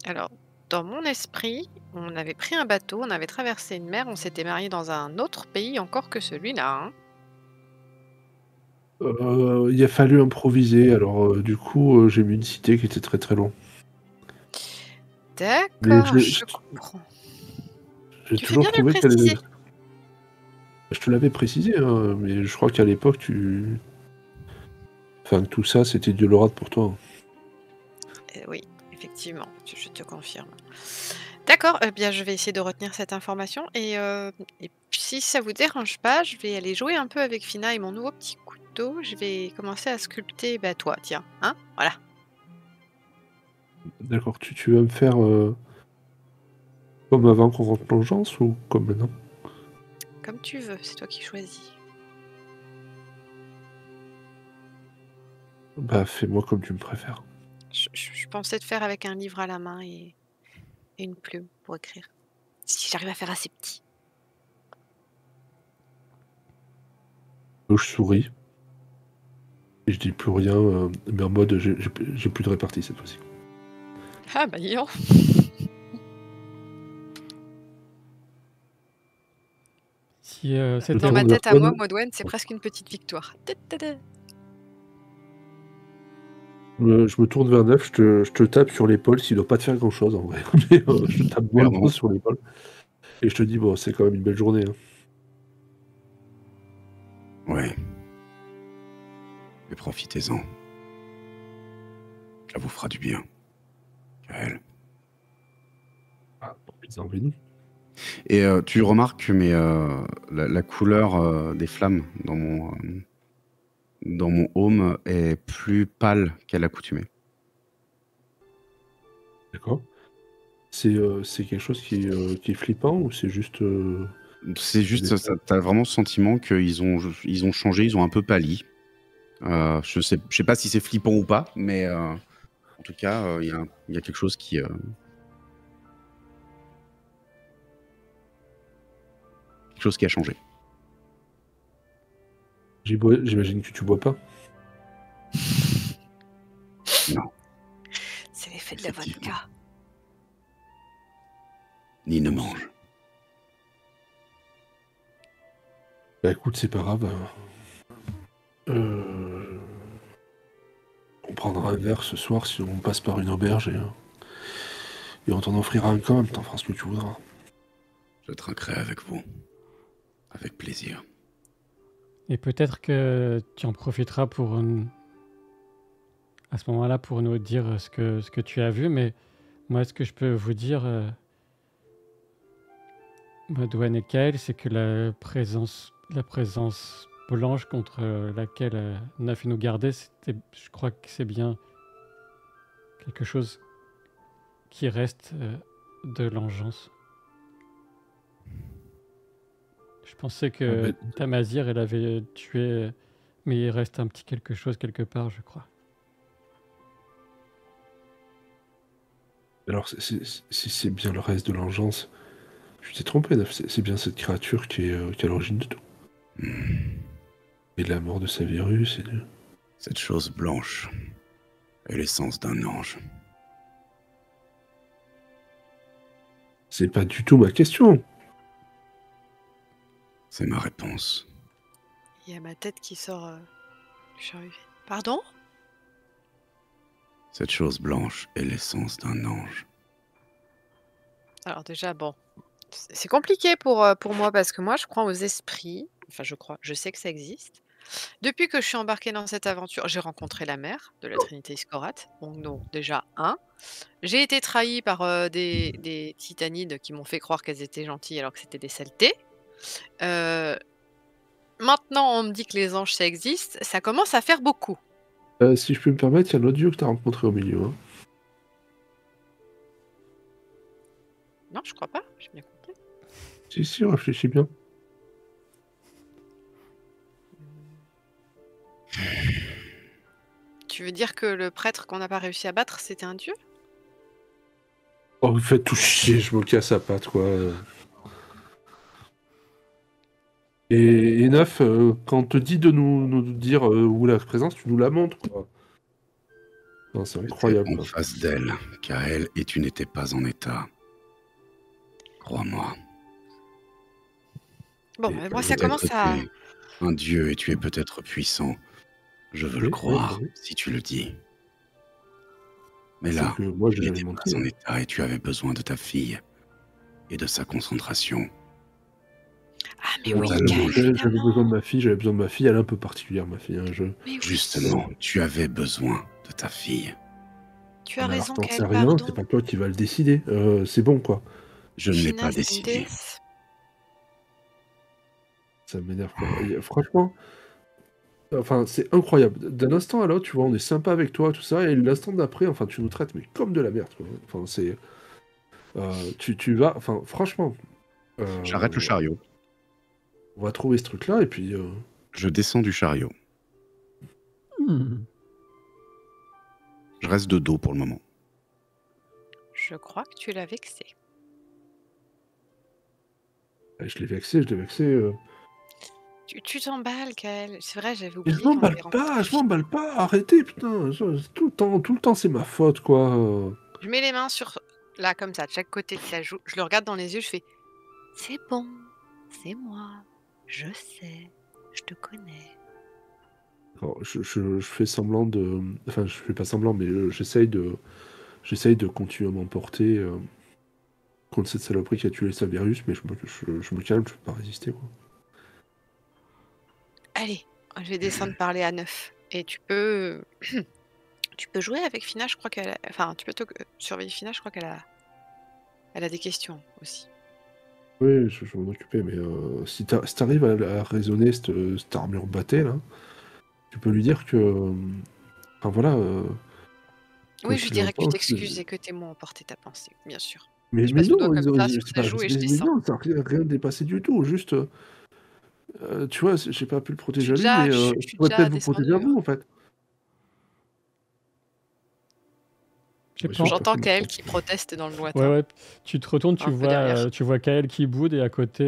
Alors, dans mon esprit, on avait pris un bateau, on avait traversé une mer, on s'était marié dans un autre pays encore que celui-là, hein. Il a fallu improviser, alors du coup, j'ai mis une cité qui était très très loin. Mais D'accord, je comprends. j'ai Tu fais toujours bien de le trouvé qu'elle... préciser. Je te l'avais précisé, hein, mais je crois qu'à l'époque, tu... Enfin, tout ça, c'était de l'orade pour toi. Oui, effectivement, je te confirme. D'accord, eh bien, je vais essayer de retenir cette information et puis si ça vous dérange pas, je vais aller jouer un peu avec Fina et mon nouveau petit couteau. Je vais commencer à sculpter, bah, toi, tiens, hein, voilà. D'accord, tu vas me faire comme avant qu'on rentre l'engeance ou comme maintenant? Comme tu veux, c'est toi qui choisis. Bah, fais-moi comme tu me préfères. Je pensais te faire avec un livre à la main et une plume pour écrire. Si j'arrive à faire assez petit. Je souris. Et je dis plus rien, mais en mode j'ai plus de répartie cette fois-ci. Ah bah dis donc. Si cette Dans tourne ma vers tête à toi, moi, non Modwen, c'est presque une petite victoire. Ta-ta-ta. Je me tourne vers Neuf, je te tape sur l'épaule, s'il doit pas te faire grand-chose en vrai. Mais je te tape Clairement. mollement sur l'épaule. Et je te dis, bon, c'est quand même une belle journée. Hein. Ouais. Mais profitez-en. Ça vous fera du bien. Kael. Ah, profites-en, Vénou. Et tu remarques que la couleur des flammes dans mon home est plus pâle qu'à l'accoutumée. D'accord. C'est quelque chose qui est flippant ou c'est juste. C'est juste, t'as vraiment ce sentiment qu'ils ont changé, ils ont un peu pâli. Je sais pas si c'est flippant ou pas, mais en tout cas, il y a quelque chose quelque chose qui a changé. J'imagine que tu bois pas. Non, C'est l'effet de la Effectivement. vodka. ni ne mange. Bah écoute, c'est pas grave. On prendra un verre ce soir si on passe par une auberge et on t'en offrira un quand même, t'en feras ce que tu voudras. Je trinquerai avec vous. Avec plaisir. Et peut-être que tu en profiteras pour à ce moment-là pour nous dire ce que tu as vu, mais moi ce que je peux vous dire, Modwen et Kael, c'est que la présence blanche contre laquelle Naf nous gardait, je crois que c'est bien quelque chose qui reste de l'engeance. Je pensais que Tamazir, elle avait tué, mais il reste un petit quelque chose quelque part, je crois. Alors, si c'est bien le reste de l'engeance, tu t'es trompé, Nef. C'est bien cette créature qui est à l'origine de tout. Et de la mort de Savirus et de... Cette chose blanche est l'essence d'un ange. C'est pas du tout ma question. C'est ma réponse. Il y a ma tête qui sort du chariot. Pardon? Cette chose blanche est l'essence d'un ange. Alors déjà, bon, c'est compliqué pour moi parce que moi, je crois aux esprits. Enfin, je sais que ça existe. Depuis que je suis embarquée dans cette aventure, j'ai rencontré la mère de la Trinité Scorate. Donc déjà, un. J'ai été trahie par des titanides qui m'ont fait croire qu'elles étaient gentilles alors que c'était des saletés. Euh, Maintenant, on me dit que les anges, ça existe. Ça commence à faire beaucoup. Si je peux me permettre, il y a un autre dieu que tu as rencontré au milieu. Hein. Non, je crois pas. J'ai bien compris. Si, réfléchis bien. Tu veux dire que le prêtre qu'on n'a pas réussi à battre, c'était un dieu? Oh, vous faites tout chier, je me casse à patte, quoi. Et Neuf, quand on te dit de nous dire où la présence, tu nous la montres, quoi. Non, c'est J'étais incroyable. en Quoi. face d'elle, Kael, et tu n'étais pas en état. Crois-moi. Bon, Et mais moi, ça Peut-être commence à... tu es un dieu et tu es peut-être puissant. Je veux le Oui, croire, oui. si tu le dis. Mais C'est là, que moi, tu j'ai jamais n'étais menti. pas en Hein. état et tu avais besoin de ta fille et de sa concentration. Ah, mais Alors, oui, allons, Kael, j'avais besoin de évidemment. ma fille, j'avais besoin de ma fille, elle est un peu particulière, ma fille. Hein, Mais oui, Justement, tu avais besoin de ta fille. tu Ah, as mais alors, raison, t'en sais Kael, rien, pardon. c'est pas toi qui vas le décider. C'est bon, quoi. Je ne l'ai Fina, pas c'est une décidé. déesse. Ça m'énerve, quoi. Et, franchement, enfin, c'est incroyable. D'un instant à l'autre, tu vois, on est sympa avec toi, tout ça, et l'instant d'après, enfin, tu nous traites, mais comme de la merde, quoi. Enfin, c'est... tu vas... Enfin, franchement, J'arrête le chariot. on va trouver ce truc-là, et puis... Je descends du chariot. Hmm. Je reste de dos pour le moment. Je crois que tu l'as vexé. je l'ai vexé, Tu t'emballes, Kael. C'est vrai, j'avais Mais oublié qu'on avait rencontré je m'emballe Fina. pas, arrêtez, putain, tout le temps, c'est ma faute, quoi. Je mets les mains sur... Là, comme ça, de chaque côté de sa joue. Je le regarde dans les yeux, je fais... C'est bon, c'est moi. Je sais, je te connais. Alors, je fais semblant de... Enfin, je fais pas semblant, mais j'essaye de continuer à m'emporter contre cette saloperie qui a tué Salverius, mais je me calme, je peux pas résister, quoi. Allez, je vais descendre parler à 9. Et tu peux... tu peux jouer avec Fina, je crois qu'elle a... Enfin, tu peux surveiller Fina, je crois qu'elle a... Elle a des questions aussi. Oui, je vais m'en occuper, mais si t'arrives à raisonner cette armure battée, là, tu peux lui dire que... Enfin, voilà... Oui, quoi je lui qu'il en dirais que tu pense... t'excuses et que t'es moi emporter ta pensée, bien sûr. Mais, Je mais passe le non, doigt comme ça sur c'est sa pas... joue et je Mais descends. non, ça n'a rien dépassé du tout, juste... tu vois, j'ai pas pu le protéger à lui, mais Je je suis pourrais déjà peut-être vous protéger à descendue. vous, en fait. J'ai Bien pas sûr, en- J'entends personne n'a Kael compris. qui proteste dans le Ouais, lointain, ouais. Tu te retournes, un peu derrière. tu vois Kael qui boude et à côté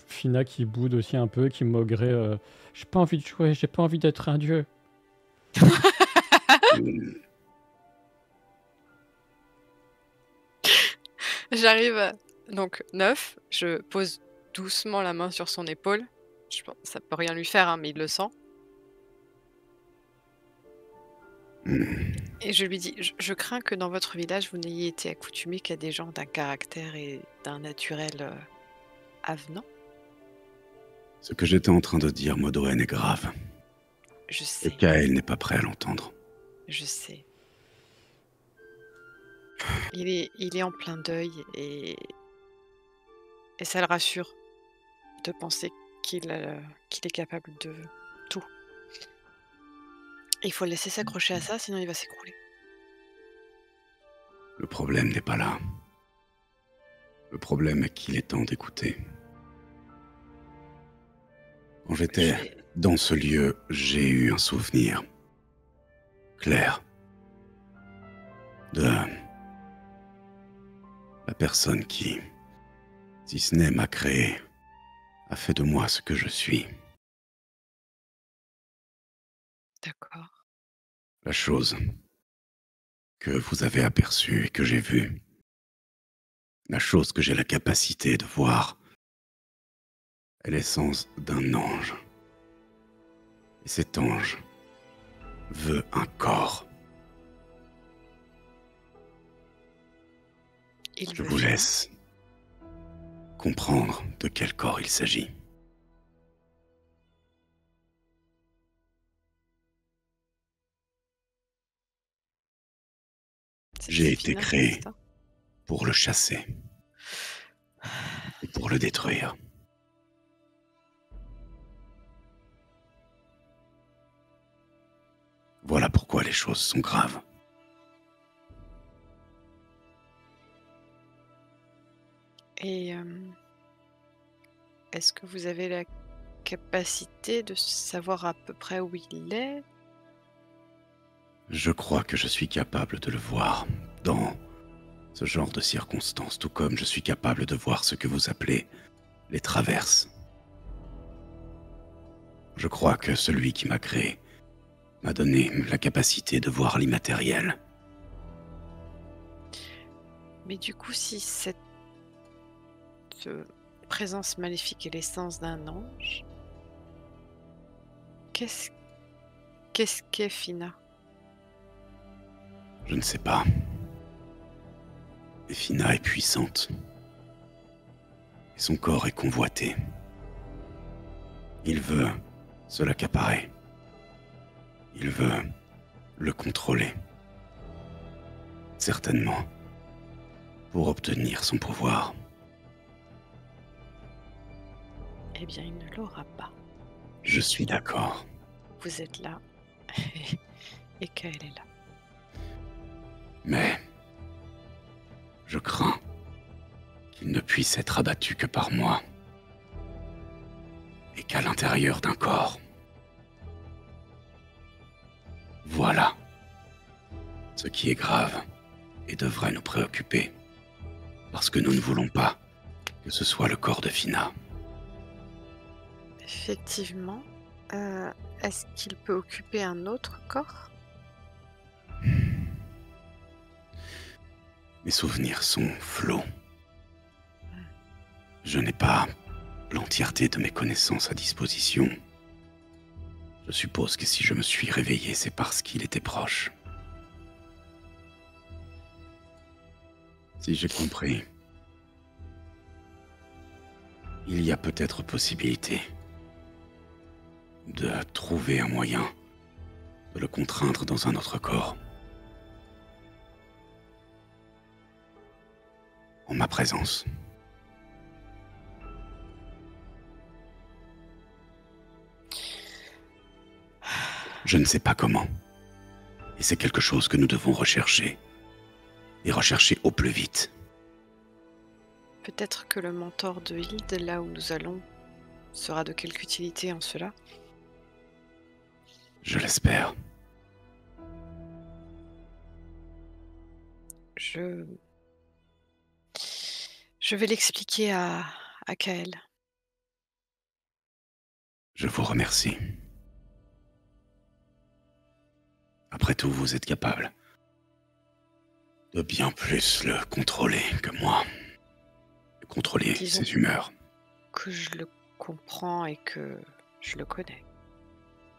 Fina qui boude aussi un peu, qui moquerait. J'ai pas envie de jouer, j'ai pas envie d'être un dieu. J'arrive, donc 9, je pose doucement la main sur son épaule. Je pense, ça peut rien lui faire, hein, mais il le sent. Et je lui dis, je crains que dans votre village, vous n'ayez été accoutumé qu'à des gens d'un caractère et d'un naturel avenant. Ce que j'étais en train de dire, Modoen, est grave. Je Et sais, Kael n'est pas prêt à l'entendre. je sais. Il est en plein deuil et ça le rassure de penser qu'il est capable de tout. Il faut le laisser s'accrocher à ça, sinon il va s'écrouler. Le problème n'est pas là. Le problème est qu'il est temps d'écouter. Quand Je j'étais vais- dans ce lieu, j'ai eu un souvenir clair de la personne qui, si ce n'est m'a créé, a fait de moi ce que je suis. D'accord. La chose que vous avez aperçue et que j'ai vue, la chose que j'ai la capacité de voir, est l'essence d'un ange. Et cet ange veut un corps. Il Je veut vous Fina. laisse comprendre de quel corps il s'agit. J'ai été Fina, créé c'est ça? pour le chasser et pour le détruire. Voilà pourquoi les choses sont graves. Et est-ce que vous avez la capacité de savoir à peu près où il est? Je crois que je suis capable de le voir dans ce genre de circonstances, tout comme je suis capable de voir ce que vous appelez les traverses. Je crois que celui qui m'a créé m'a donné la capacité de voir l'immatériel. Mais du coup, si cette présence maléfique est l'essence d'un ange, qu'est-ce qu'est Fina? Je ne sais pas. Mais Fina est puissante. Et son corps est convoité. Il veut se l'accaparer. Il veut le contrôler. Certainement. Pour obtenir son pouvoir. Eh bien, il ne l'aura pas. Je suis d'accord. Vous êtes là et qu'elle est là. Mais je crains qu'il ne puisse être abattu que par moi. Et qu'à l'intérieur d'un corps. Voilà ce qui est grave et devrait nous préoccuper. Parce que nous ne voulons pas que ce soit le corps de Fina. Effectivement. Est-ce qu'il peut occuper un autre corps? Mes souvenirs sont flots. Je n'ai pas l'entièreté de mes connaissances à disposition. Je suppose que si je me suis réveillé, c'est parce qu'il était proche. Si j'ai compris, il y a peut-être possibilité de trouver un moyen de le contraindre dans un autre corps. En ma présence. Je ne sais pas comment. Et c'est quelque chose que nous devons rechercher. Et rechercher au plus vite. Peut-être que le mentor de Hilde, là où nous allons, sera de quelque utilité en cela. Je l'espère. Je vais l'expliquer à Kael. Je vous remercie. Après tout, vous êtes capable de bien plus le contrôler que moi. De contrôler Disons ses humeurs. que je le comprends et que je le connais.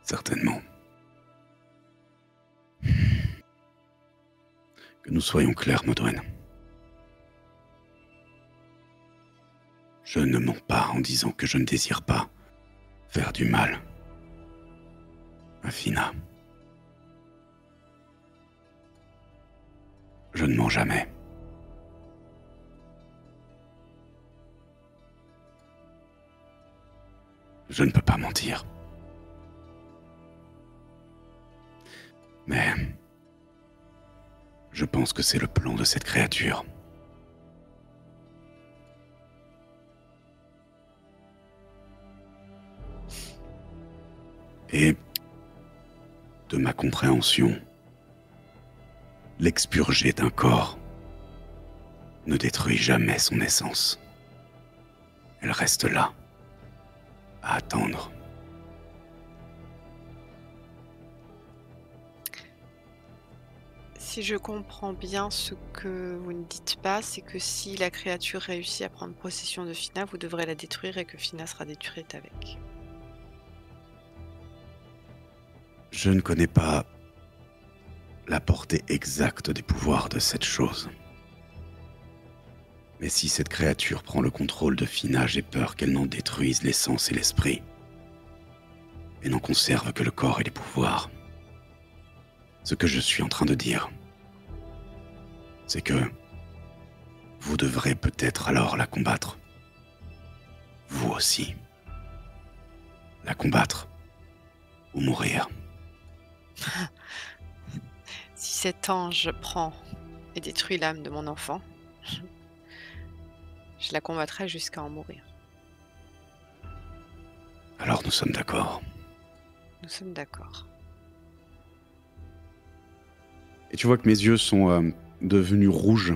Certainement. Que nous soyons clairs, Modwen. Je ne mens pas en disant que je ne désire pas faire du mal à Fina. Je ne mens jamais. Je ne peux pas mentir. Mais je pense que c'est le plan de cette créature. Et de ma compréhension, l'expurger d'un corps ne détruit jamais son essence. Elle reste là, à attendre. Si je comprends bien, ce que vous ne dites pas, c'est que si la créature réussit à prendre possession de Fina, vous devrez la détruire et que Fina sera détruite avec. Je ne connais pas la portée exacte des pouvoirs de cette chose. Mais si cette créature prend le contrôle de Fina, j'ai peur qu'elle n'en détruise l'essence et l'esprit, et n'en conserve que le corps et les pouvoirs. Ce que je suis en train de dire c'est que vous devrez peut-être alors la combattre. Vous aussi. La combattre. Ou mourir. Si cet ange prend et détruit l'âme de mon enfant, je la combattrai jusqu'à en mourir. Alors nous sommes d'accord. Nous sommes d'accord. Et tu vois que mes yeux sont devenus rouges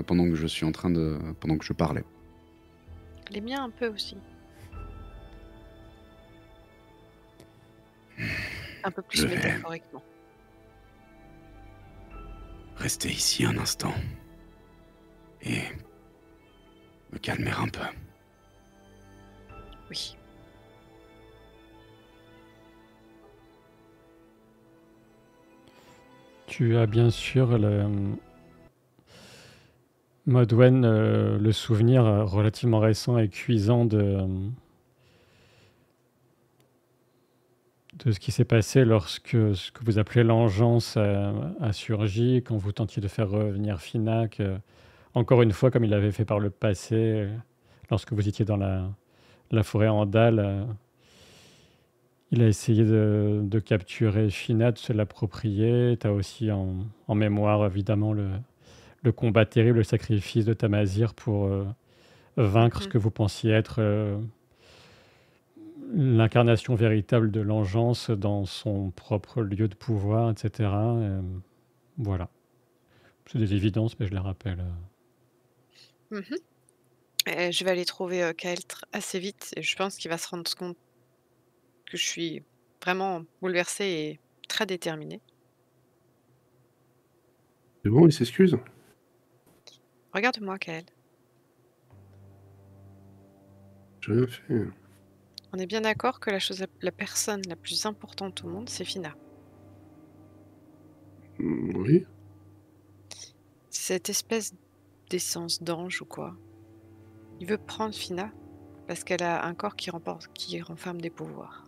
pendant que je parlais. Les miens un peu aussi. Un peu plus Je vais métaphoriquement. rester ici un instant et me calmer un peu. Oui. Tu as bien sûr Modwen, le souvenir relativement récent et cuisant de ce qui s'est passé lorsque ce que vous appelez l'engeance a surgi, quand vous tentiez de faire revenir Finac, encore une fois comme il l'avait fait par le passé, lorsque vous étiez dans la forêt Andal. Il a essayé de capturer Fina, de se l'approprier. Tu as aussi en mémoire, évidemment, le combat terrible, le sacrifice de Tamazir pour vaincre ce que vous pensiez être l'incarnation véritable de l'engeance dans son propre lieu de pouvoir, etc. Voilà. C'est des évidences, mais je les rappelle. Mhm. Je vais aller trouver Kael assez vite et je pense qu'il va se rendre compte que je suis vraiment bouleversée et très déterminée. C'est bon, il s'excuse. Regarde-moi, Kael. J'ai rien fait. On est bien d'accord que la personne la plus importante au monde, c'est Fina. Oui. Cette espèce d'essence d'ange ou quoi. Il veut prendre Fina parce qu'elle a un corps qui renferme des pouvoirs.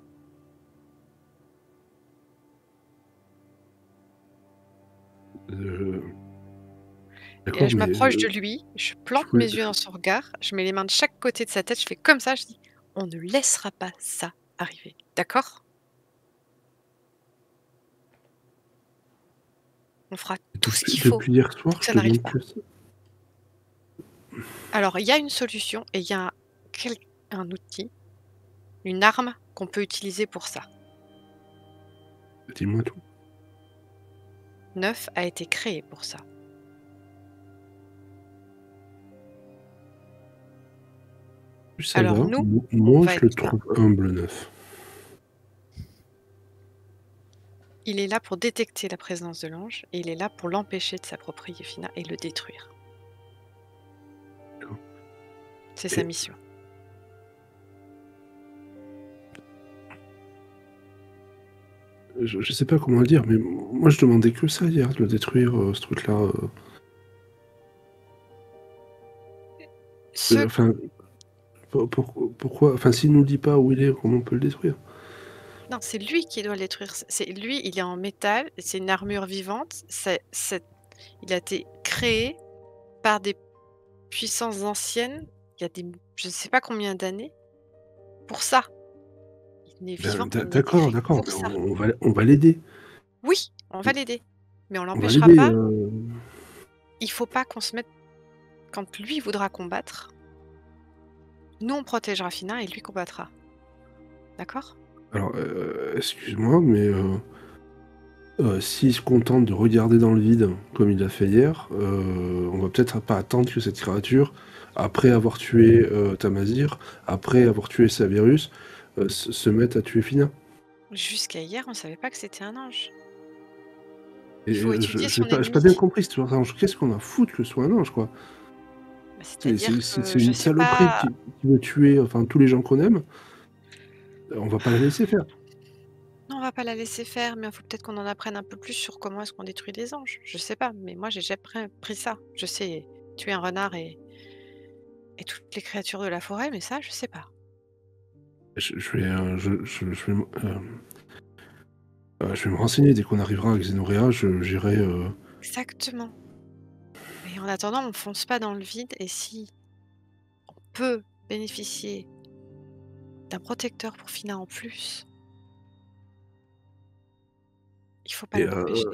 Et là, je m'approche de lui, je plante mes yeux dans son regard, je mets les mains de chaque côté de sa tête, je fais comme ça, je dis « On ne laissera pas ça arriver, d'accord ? On fera tout ce qu'il faut Depuis hier soir, pour que ça je te n'arrive dis pas. que ça. » Alors, il y a une solution et il y a un outil, une arme qu'on peut utiliser pour ça. Dis-moi tout. Neuf a été créé pour ça. Ça Alors va. nous, Moi, va je le être là. trouve humble, Neuf. Il est là pour détecter la présence de l'ange et il est là pour l'empêcher de s'approprier Fina et le détruire. D'accord. C'est sa mission. Je sais pas comment le dire, mais moi je demandais que ça hier, de le détruire, ce truc-là. Enfin, pourquoi? Enfin, s'il nous dit pas où il est, comment on peut le détruire? Non, c'est lui qui doit le détruire. C'est lui, il est en métal, c'est une armure vivante. Il a été créé par des puissances anciennes, il y a je ne sais pas combien d'années, pour ça. Il est vivant. D'accord, mais pour ça. on va l'aider. Oui, on va l'aider. Mais on On va l'empêchera l'aider. pas. Il faut pas qu'on se mette. Quand lui voudra combattre, nous on protégera Fina et lui combattra. D'accord? Alors, excuse-moi, mais s'il se contente de regarder dans le vide, comme il l'a fait hier, on va peut-être pas attendre que cette créature, après avoir tué Tamazir, après avoir tué Severus, se mette à tuer Fina. Jusqu'à hier, on savait pas que c'était un ange. Et Il faut étudier son j'ai ennemi. pas bien compris, c'est un ange. Qu'est-ce qu'on a foutre que ce soit un ange, quoi? Bah, c'est-à-dire que C'est je une sais saloperie pas. qui veut tuer tous les gens qu'on aime. On va pas la laisser faire. Non, on va pas la laisser faire, mais il faut peut-être qu'on en apprenne un peu plus sur comment est-ce qu'on détruit des anges. Je sais pas, mais moi j'ai déjà pris ça. Je sais tuer un renard et toutes les créatures de la forêt, mais ça, je sais pas. Je vais me renseigner dès qu'on arrivera à Xenorea. J'irai. Exactement. en attendant, on fonce pas dans le vide et si on peut bénéficier d'un protecteur pour Fina en plus, il faut pas Et l'empêcher.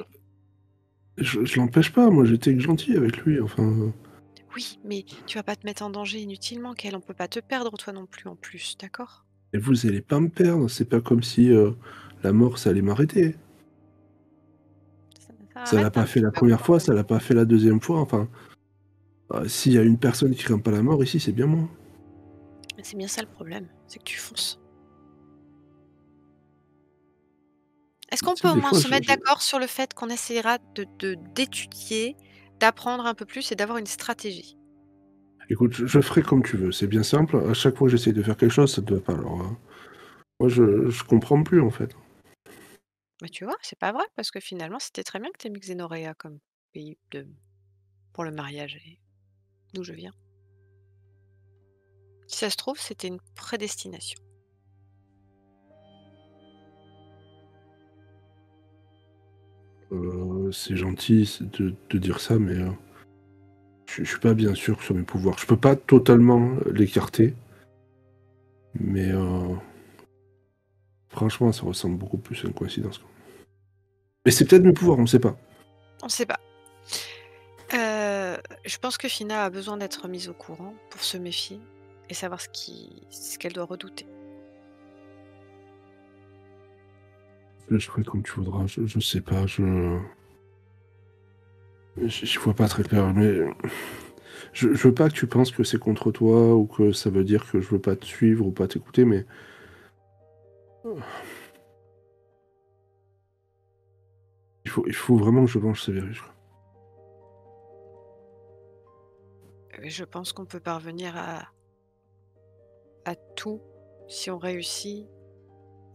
je l'empêche pas, moi j'étais que gentil avec lui, enfin. Oui, mais tu vas pas te mettre en danger inutilement, qu'elle, on peut pas te perdre toi non plus en plus, d'accord? Et vous allez pas me perdre, c'est pas comme si la mort ça allait m'arrêter. Ça Ça l'a arrête pas un fait petit la peu première quand fois, même. ça l'a pas fait la deuxième fois, enfin. S'il y a une personne qui craint pas la mort ici, c'est bien moi. Mais c'est bien ça le problème, c'est que tu fonces. Est-ce qu'on Tu peut sais, au des moins fois, se mettre d'accord sur le fait qu'on essaiera d'étudier, d'apprendre un peu plus et d'avoir une stratégie? écoute, je ferai comme tu veux, c'est bien simple. À chaque fois que j'essaye de faire quelque chose, ça te va pas. Alors, moi, je comprends plus en fait. Mais tu vois, c'est pas vrai parce que finalement, c'était très bien que tu aies mis Xenorea comme pays pour le mariage et d'où je viens. Si ça se trouve, c'était une prédestination. C'est gentil de dire ça, mais je suis pas bien sûr sur mes pouvoirs. Je peux pas totalement l'écarter, mais franchement, ça ressemble beaucoup plus à une coïncidence, quoi. Mais c'est peut-être mes pouvoirs, on sait pas. On sait pas. Je pense que Fina a besoin d'être mise au courant pour se méfier et savoir ce qu'elle doit redouter. Je ferai comme tu voudras, je sais pas, je vois pas très clair, mais je veux pas que tu penses que c'est contre toi ou que ça veut dire que je veux pas te suivre ou pas t'écouter, mais il faut vraiment que je venge Severus, quoi. Je pense qu'on peut parvenir à tout si on réussit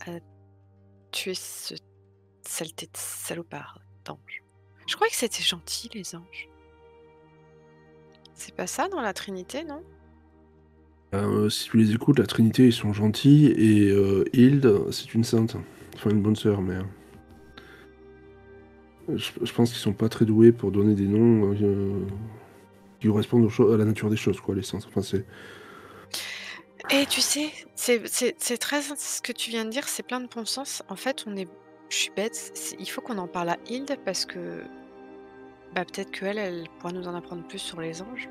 à tuer ce saleté de salopard d'ange. Je croyais que c'était gentil, les anges. C'est pas ça dans la Trinité, non? Si tu les écoutes, la Trinité, ils sont gentils, et Hilde, c'est une sainte. Enfin, une bonne sœur, mais je pense qu'ils sont pas très doués pour donner des noms qui correspondent à la nature des choses, quoi, les saints. Enfin, c'est... Et tu sais, c'est très ce que tu viens de dire, c'est plein de bon sens. En fait, je suis bête, il faut qu'on en parle à Hilde parce que bah, peut-être qu'elle, elle pourra nous en apprendre plus sur les anges.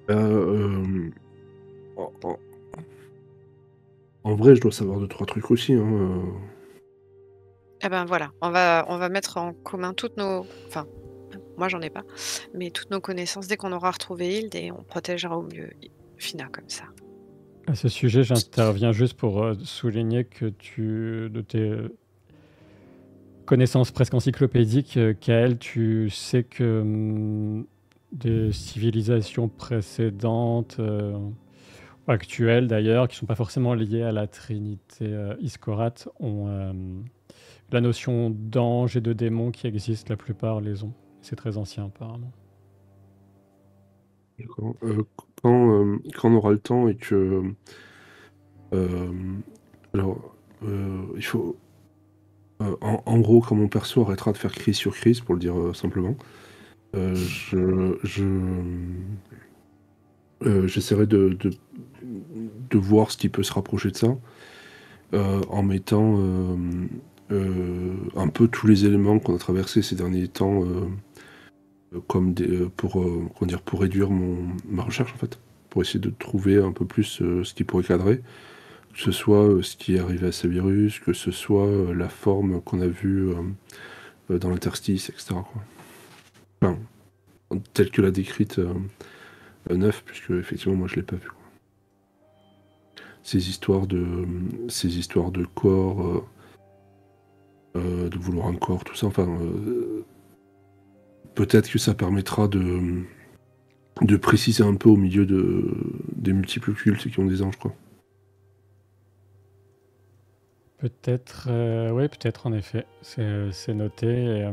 En, en- en vrai, je dois savoir 2-3 trucs aussi, hein. Eh ben voilà, on va mettre en commun toutes nos... Enfin, moi j'en ai pas, mais toutes nos connaissances dès qu'on aura retrouvé Hilde et on protégera au mieux Fina comme ça. À ce sujet, j'interviens juste pour souligner que de tes connaissances presque encyclopédiques, Kael, tu sais que des civilisations précédentes, actuelles d'ailleurs, qui ne sont pas forcément liées à la Trinité Iskorat, ont la notion d'ange et de démon qui existe, la plupart les ont. C'est très ancien apparemment. D'accord. Quand on aura le temps et que... euh, alors, il faut... en gros, quand mon perso arrêtera de faire crise sur crise, pour le dire simplement, j'essaierai de voir ce qui peut se rapprocher de ça, en mettant un peu tous les éléments qu'on a traversés ces derniers temps comme comment dire, pour réduire ma recherche, en fait, pour essayer de trouver un peu plus ce qui pourrait cadrer, que ce soit ce qui est arrivé à Severus, que ce soit la forme qu'on a vue dans l'interstice, etc., quoi. Enfin, telle que l'a décrite Neuf, puisque effectivement moi je l'ai pas vu, quoi. Ces histoires de corps, de vouloir un corps, tout ça, enfin, peut-être que ça permettra de préciser un peu au milieu des multiples cultes qui ont des anges, quoi. Peut-être, oui, peut-être en effet, c'est noté. Et,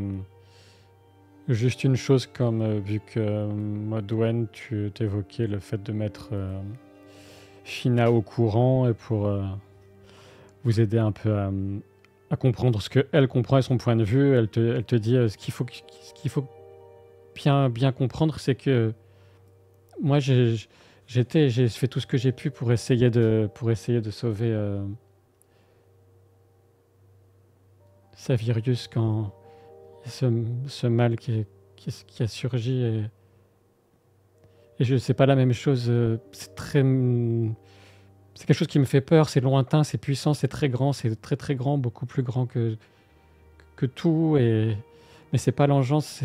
juste une chose, comme vu que Modwen, tu t'évoquais le fait de mettre Fina au courant et pour vous aider un peu à comprendre ce qu'elle comprend et son point de vue. Elle te dit ce qu'il faut bien comprendre, c'est que moi, j'ai fait tout ce que j'ai pu pour essayer de sauver Savirius quand ce mal qui a surgi. Et je sais pas la même chose. C'est quelque chose qui me fait peur. C'est lointain, c'est puissant, c'est très grand, très grand, beaucoup plus grand que tout. Mais c'est pas l'engeance,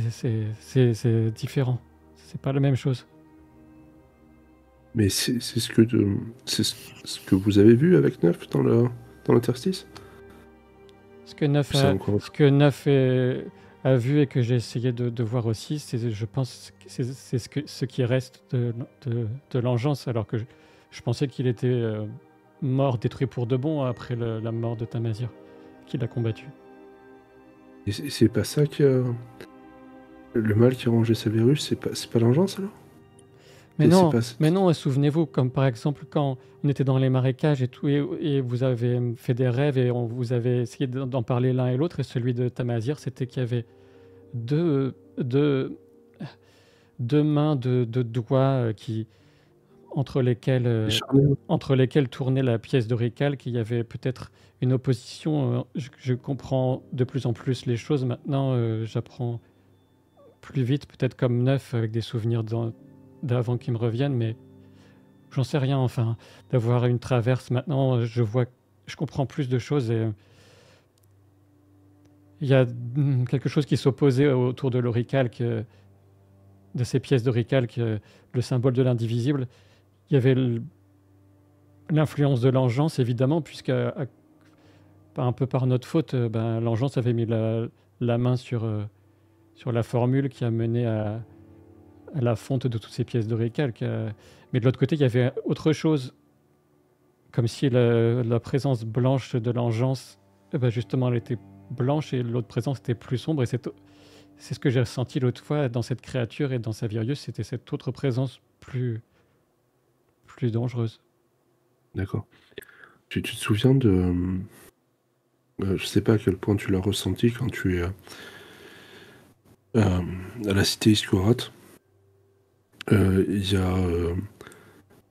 c'est différent. C'est pas la même chose. Mais c'est ce que vous avez vu avec Neuf dans l'interstice. Ce que Neuf a vu et que j'ai essayé de voir aussi, je pense que c'est ce qui reste de l'engeance, alors que je pensais qu'il était mort, détruit pour de bon après la mort de Tamazir, qu'il a combattu. Et c'est pas ça qui a... Le mal qui a rongé Savirius, c'est pas l'engeance alors? Mais non, souvenez-vous, comme par exemple quand on était dans les marécages et tout, et vous avez fait des rêves et vous avez essayé d'en parler l'un et l'autre, et celui de Tamazir, c'était qu'il y avait deux mains, deux doigts entre lesquels tournait la pièce d'Orical, qu'il y avait peut-être une opposition. Je comprends de plus en plus les choses maintenant, j'apprends plus vite, peut-être comme Neuf, avec des souvenirs d'avant qui me reviennent, mais j'en sais rien. Enfin, d'avoir une traverse maintenant, je comprends plus de choses, et il y a quelque chose qui s'opposait autour de l'Oricalque, de ces pièces d'Oricalque, le symbole de l'indivisible. Il y avait l'influence de l'engeance, évidemment, puisque un peu par notre faute, l'engeance avait mis la main sur la formule qui a mené à la fonte de toutes ces pièces d'Oricalque. Mais de l'autre côté, il y avait autre chose, comme si la présence blanche de l'engeance, justement, elle était blanche, et l'autre présence était plus sombre. Et c'est ce que j'ai ressenti l'autre fois dans cette créature et dans Savirius, c'était cette autre présence plus dangereuse. D'accord. Tu te souviens de... je sais pas à quel point tu l'as ressenti quand tu es à la cité Iskurat. Il y a...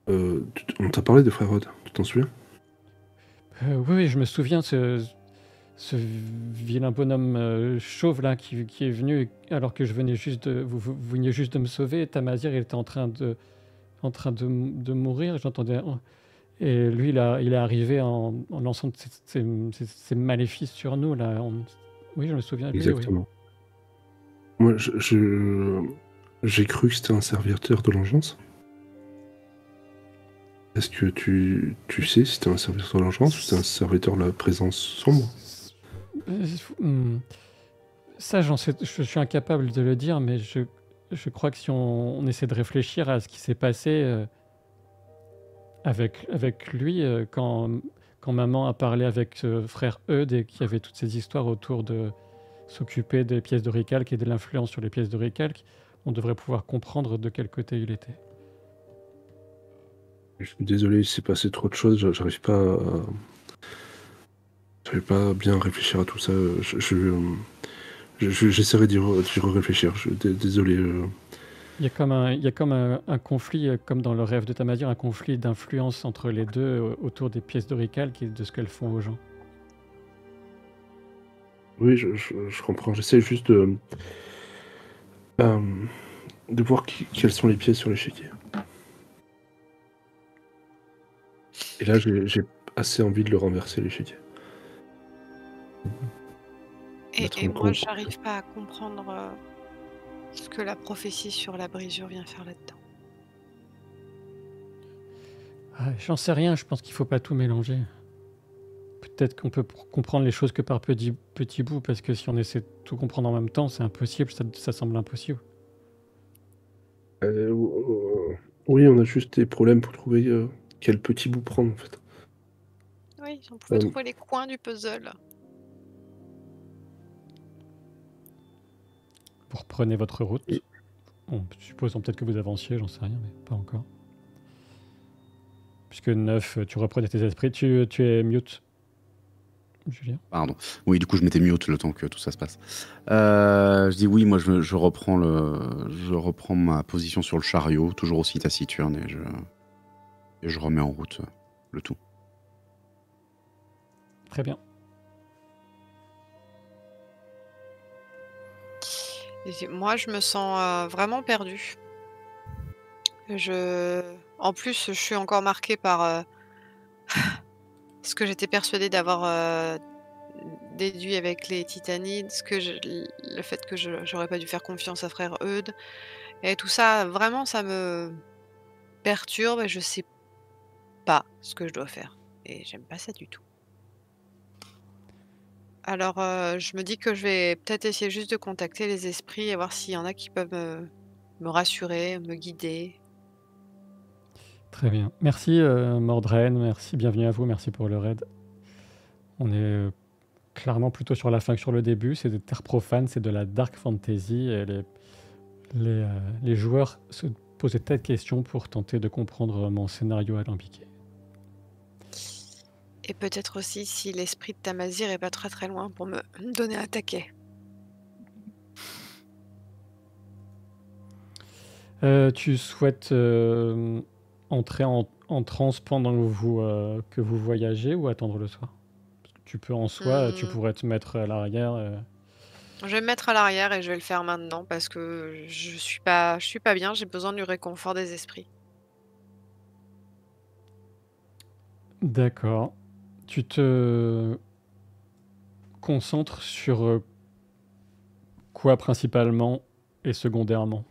on t'a parlé de Frère Rod, tu t'en souviens? Oui, je me souviens, ce vilain bonhomme chauve là qui est venu alors que vous veniez juste de me sauver. Tamazir, il était en train de mourir, j'entendais. Et lui, il est arrivé en lançant ses maléfices sur nous là. Oui, je me souviens de lui. Exactement. Oui. Moi, j'ai cru que c'était un serviteur de l'engeance. Est-ce que tu sais si c'était un serviteur de l'engeance ou c'était un serviteur de la présence sombre? Ça, je suis incapable de le dire, mais je crois que si on essaie de réfléchir à ce qui s'est passé avec lui, quand maman a parlé avec frère Eudes et qu'il y avait toutes ces histoires autour de s'occuper des pièces d'Oricalque et de l'influence sur les pièces d'Oricalque, on devrait pouvoir comprendre de quel côté il était. Je suis désolé, il s'est passé trop de choses, j'arrive pas à bien réfléchir à tout ça. J'essaierai d'y réfléchir. Désolé. Il y a comme un conflit, comme dans le rêve de Tamazir, un conflit d'influence entre les deux autour des pièces d'Oricalque et de ce qu'elles font aux gens. Oui, je comprends. J'essaie juste de voir quelles sont les pièces sur l'échiquier. Et là, j'ai assez envie de le renverser, l'échiquier. Et moi, j'arrive pas à comprendre ce que la prophétie sur la brisure vient faire là-dedans. J'en sais rien, je pense qu'il faut pas tout mélanger. Peut-être qu'on peut comprendre les choses que par petits bouts, parce que si on essaie de tout comprendre en même temps, c'est impossible, ça semble impossible. Oui, on a juste des problèmes pour trouver quel petit bout prendre, en fait. Oui, on pouvait trouver les coins du puzzle. Vous reprenez votre route. Supposons peut-être que vous avanciez, j'en sais rien, mais pas encore. Puisque Neuf, tu reprenais tes esprits, tu es mute. Julien. Pardon. Oui, du coup, je m'étais mute le temps que tout ça se passe. Je dis oui, moi, je reprends ma position sur le chariot, toujours aussi taciturne, et je remets en route le tout. Très bien. Moi, je me sens vraiment perdue. En plus, je suis encore marquée par ce que j'étais persuadée d'avoir déduit avec les Titanides, le fait que j'aurais pas dû faire confiance à frère Eudes. Et tout ça, vraiment, ça me perturbe et je sais pas ce que je dois faire. Et j'aime pas ça du tout. Alors, je me dis que je vais peut-être essayer juste de contacter les esprits et voir s'il y en a qui peuvent me rassurer, me guider. Très bien. Merci Mordren, merci, bienvenue à vous, merci pour le raid. On est clairement plutôt sur la fin que sur le début, c'est des terres profanes, c'est de la dark fantasy et les joueurs se posaient tas de questions pour tenter de comprendre mon scénario alambiqué. Et peut-être aussi si l'esprit de Tamazir est pas très très loin pour me donner un taquet. Tu souhaites entrer en transe pendant que vous voyagez ou attendre le soir? Parce que tu peux en soi, tu pourrais te mettre à l'arrière. Je vais me mettre à l'arrière et je vais le faire maintenant parce que je suis pas bien, j'ai besoin du réconfort des esprits. D'accord. Tu te concentres sur quoi principalement et secondairement?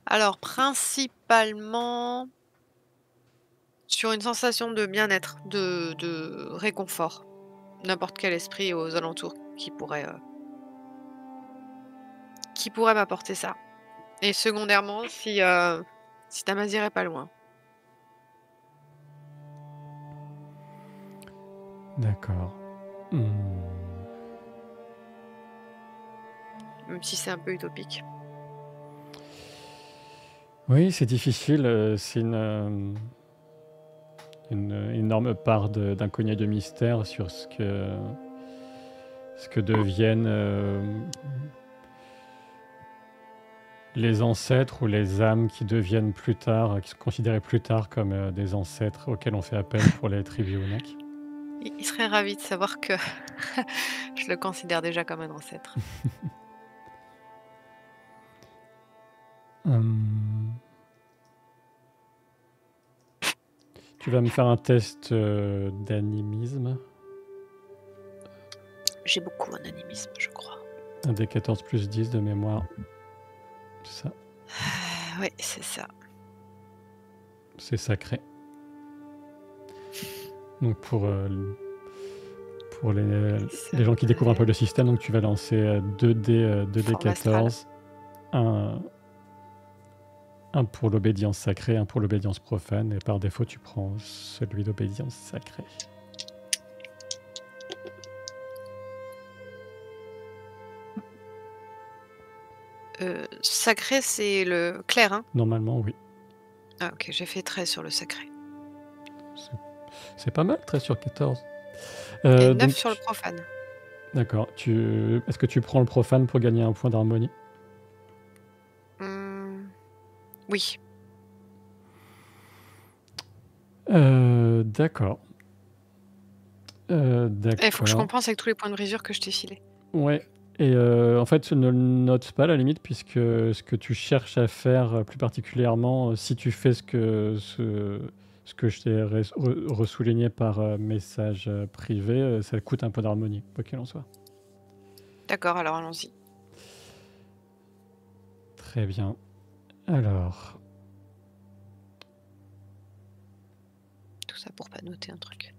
Alors principalement sur une sensation de bien-être, de réconfort. N'importe quel esprit aux alentours qui pourrait m'apporter ça. Et secondairement, si Tamazir est pas loin. D'accord. Même si c'est un peu utopique. Oui, c'est difficile. C'est une énorme part d'inconnu et de mystère sur ce que deviennent les ancêtres ou les âmes qui deviennent plus tard, qui sont considérées plus tard comme des ancêtres auxquels on fait appel pour les tribus Unak. Il serait ravi de savoir que je le considère déjà comme un ancêtre. Tu vas me faire un test d'animisme. J'ai beaucoup en animisme, je crois. Un des 14 plus 10 de mémoire. C'est ça. Oui, c'est ça. C'est sacré. Donc pour les gens qui découvrent un peu le système, donc tu vas lancer 2D14, un pour l'obédience sacrée, un pour l'obédience profane, et par défaut tu prends celui d'obédience sacrée. Sacré, c'est le clair, hein? Normalement, oui. Ah ok, j'ai fait 13 sur le sacré. C'est pas mal, 13 sur 14. Et 9 sur le profane. D'accord. Est-ce que tu prends le profane pour gagner un point d'harmonie? Oui. D'accord. Il faut que je compense avec tous les points de brisure que je t'ai filés. Ouais. Et en fait, ne le note pas à la limite, puisque ce que tu cherches à faire plus particulièrement, si tu fais ce que je t'ai ressouligné par message privé, ça coûte un peu d'harmonie, quoi qu'il en soit. D'accord, alors allons-y. Très bien. Alors. Tout ça pour pas noter un truc.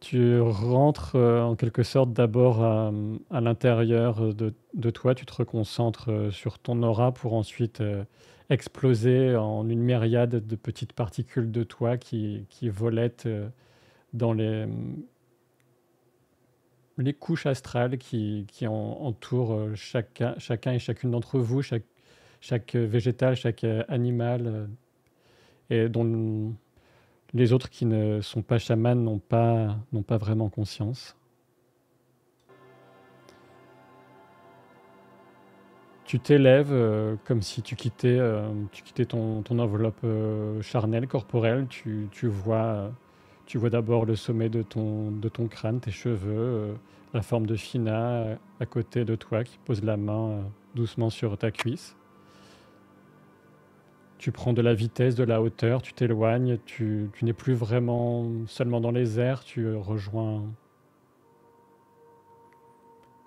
Tu rentres en quelque sorte d'abord à l'intérieur de toi, tu te reconcentres sur ton aura pour ensuite exploser en une myriade de petites particules de toi qui volettent dans les couches astrales qui entourent chacun et chacune d'entre vous, chaque végétal, chaque animal, et dont Les autres qui ne sont pas chamans n'ont pas vraiment conscience. Tu t'élèves comme si tu quittais ton enveloppe charnelle, corporelle. Tu vois d'abord le sommet de ton crâne, tes cheveux, la forme de Fina à côté de toi qui pose la main doucement sur ta cuisse. Tu prends de la vitesse, de la hauteur, tu t'éloignes, tu n'es plus vraiment seulement dans les airs, tu rejoins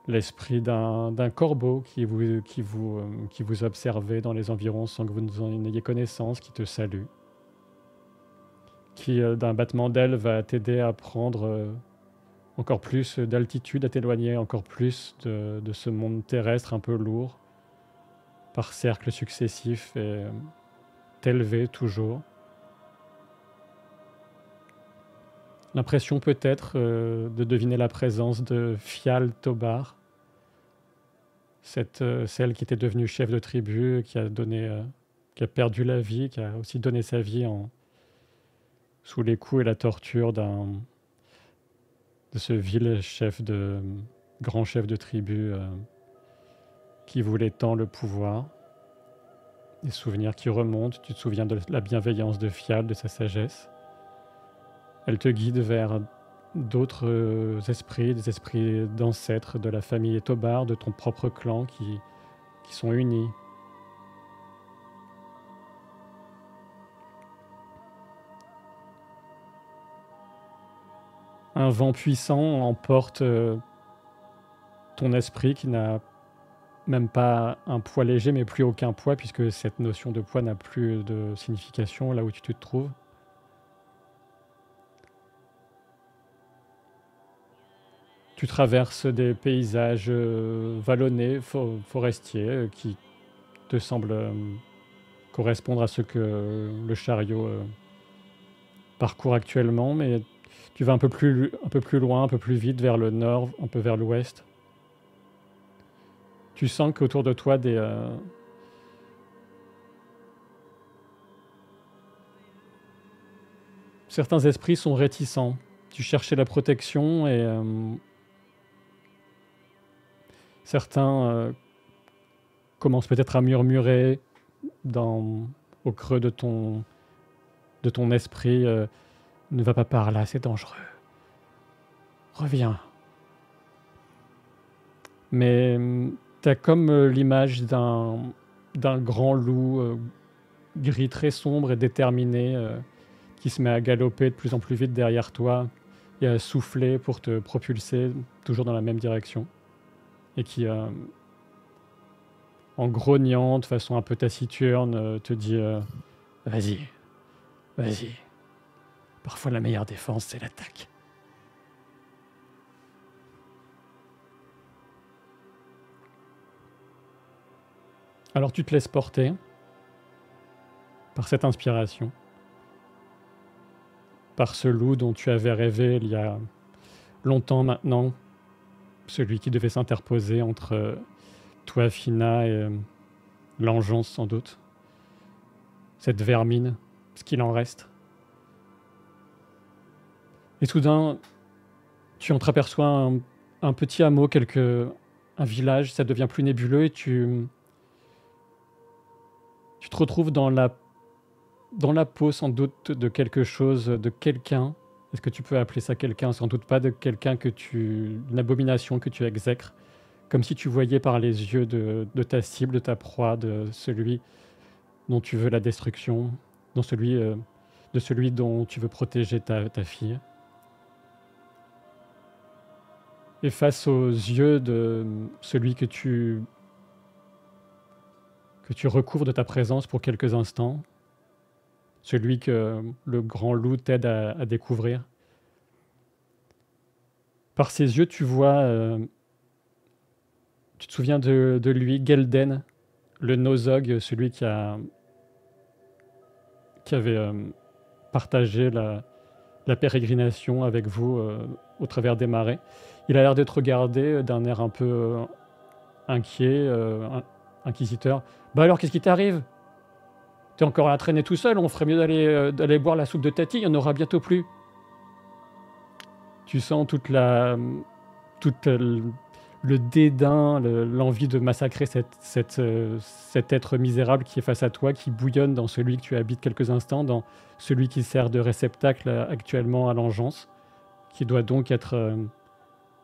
l'esprit d'un corbeau qui vous observait dans les environs sans que vous en ayez connaissance, qui te salue, qui d'un battement d'aile va t'aider à prendre encore plus d'altitude, à t'éloigner encore plus de ce monde terrestre un peu lourd, par cercles successifs et t'élever toujours. L'impression peut-être de deviner la présence de Fial Tobar, celle qui était devenue chef de tribu, qui a perdu la vie, qui a aussi donné sa vie sous les coups et la torture de ce vil grand chef de tribu qui voulait tant le pouvoir. Des souvenirs qui remontent, tu te souviens de la bienveillance de Fial, de sa sagesse. Elle te guide vers d'autres esprits, des esprits d'ancêtres de la famille Tobar, de ton propre clan qui sont unis. Un vent puissant emporte ton esprit qui n'a même pas un poids léger, mais plus aucun poids, puisque cette notion de poids n'a plus de signification là où tu te trouves. Tu traverses des paysages vallonnés, forestiers, qui te semblent correspondre à ce que le chariot parcourt actuellement, mais tu vas un peu plus loin, un peu plus vite vers le nord, un peu vers l'ouest. Tu sens qu'autour de toi, certains esprits sont réticents. Tu cherchais la protection et certains commencent peut-être à murmurer au creux de ton esprit. Ne va pas par là, c'est dangereux. Reviens. Mais t'as comme l'image d'un grand loup gris très sombre et déterminé qui se met à galoper de plus en plus vite derrière toi et à souffler pour te propulser toujours dans la même direction. Et qui, en grognant de façon un peu taciturne, te dit vas-y, vas-y. Parfois la meilleure défense, c'est l'attaque. Alors tu te laisses porter par cette inspiration, par ce loup dont tu avais rêvé il y a longtemps maintenant, celui qui devait s'interposer entre toi, Fina, et l'engeance sans doute, cette vermine, ce qu'il en reste. Et soudain, tu entreaperçois un petit hameau, un village, ça devient plus nébuleux et tu te retrouves dans la peau sans doute de quelque chose, de quelqu'un. Est-ce que tu peux appeler ça quelqu'un? Sans doute pas de quelqu'un une abomination que tu exècres, comme si tu voyais par les yeux de ta cible, de ta proie, de celui dont tu veux la destruction, de celui dont tu veux protéger ta fille. Et face aux yeux de celui que tu recouvres de ta présence pour quelques instants, celui que le grand loup t'aide à découvrir. Par ses yeux, tu vois, tu te souviens de lui, Gelden, le Nosog, celui qui avait partagé la pérégrination avec vous au travers des marais. Il a l'air d'être regardé d'un air un peu inquiet, inquisiteur. « Bah alors, qu'est-ce qui t'arrive ? T'es encore à traîner tout seul, on ferait mieux d'aller boire la soupe de Tati, il n'y en aura bientôt plus. Tu sens tout le dédain, l'envie de massacrer cet être misérable qui est face à toi, qui bouillonne dans celui que tu habites quelques instants, dans celui qui sert de réceptacle actuellement à l'engeance, qui doit donc être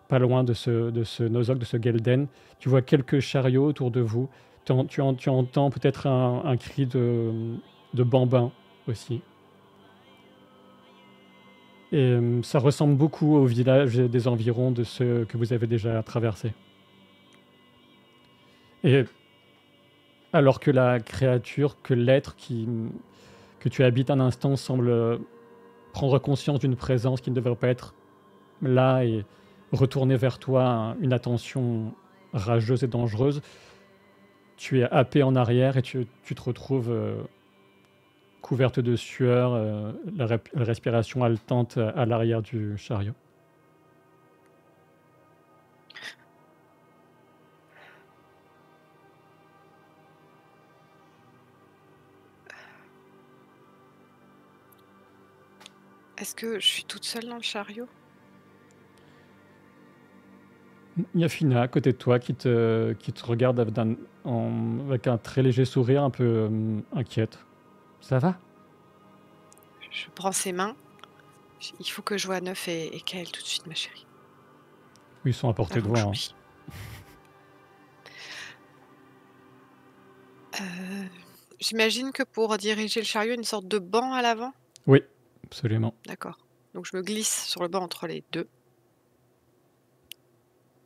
pas loin de ce Nozok, de ce Gelden. Tu vois quelques chariots autour de vous. Tu entends peut-être un cri de bambin aussi. Et ça ressemble beaucoup au village des environs de ceux que vous avez déjà traversés. Et alors que la créature, que l'être que tu habites un instant semble prendre conscience d'une présence qui ne devrait pas être là et retourner vers toi une attention rageuse et dangereuse, tu es happé en arrière et tu te retrouves couverte de sueur, la respiration haletante à l'arrière du chariot. Est-ce que je suis toute seule dans le chariot? Il y a Fina à côté de toi qui te regarde avec un très léger sourire, un peu inquiète. Ça va? Je prends ses mains. Il faut que je vois Neuf et Kael tout de suite, ma chérie. Ils sont à portée de voix. Hein. J'imagine que pour diriger le chariot, il y a une sorte de banc à l'avant? Oui, absolument. D'accord. Donc je me glisse sur le banc entre les deux.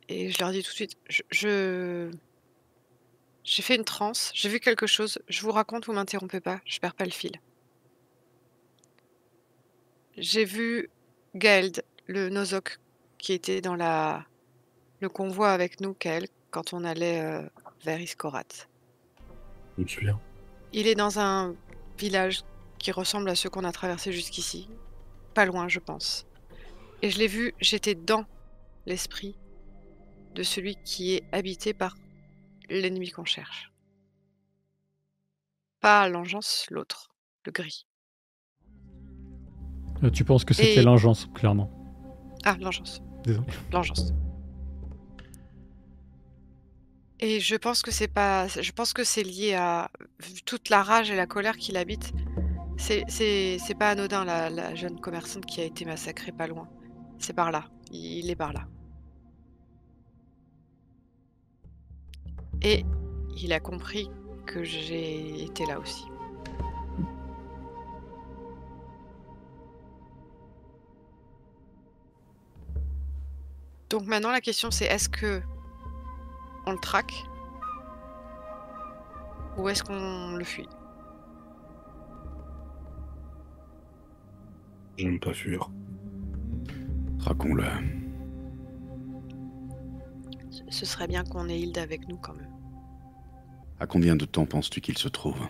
Et je leur dis tout de suite, j'ai fait une transe, j'ai vu quelque chose, je vous raconte, vous m'interrompez pas, je perds pas le fil. J'ai vu Gaeld, le Nozok, qui était dans le convoi avec nous, Kael, quand on allait vers Iskorat. Je me souviens. Il est dans un village qui ressemble à ceux qu'on a traversés jusqu'ici. Pas loin, je pense. Et je l'ai vu, j'étais dans l'esprit de celui qui est habité par l'ennemi qu'on cherche. Pas l'engeance, l'autre, le gris. Tu penses que c'était l'engeance, clairement. Ah, l'engeance. Désolé. L'engeance. Et je pense que c'est lié à toute la rage et la colère qu'il habite. C'est pas anodin, la jeune commerçante qui a été massacrée pas loin. C'est par là. Il est par là. Et il a compris que j'ai été là aussi. Donc maintenant la question c'est est-ce que on le traque ou est-ce qu'on le fuit? J'aime pas fuir. Traquons-le. Ce serait bien qu'on ait Hilde avec nous quand même. À combien de temps penses-tu qu'il se trouve?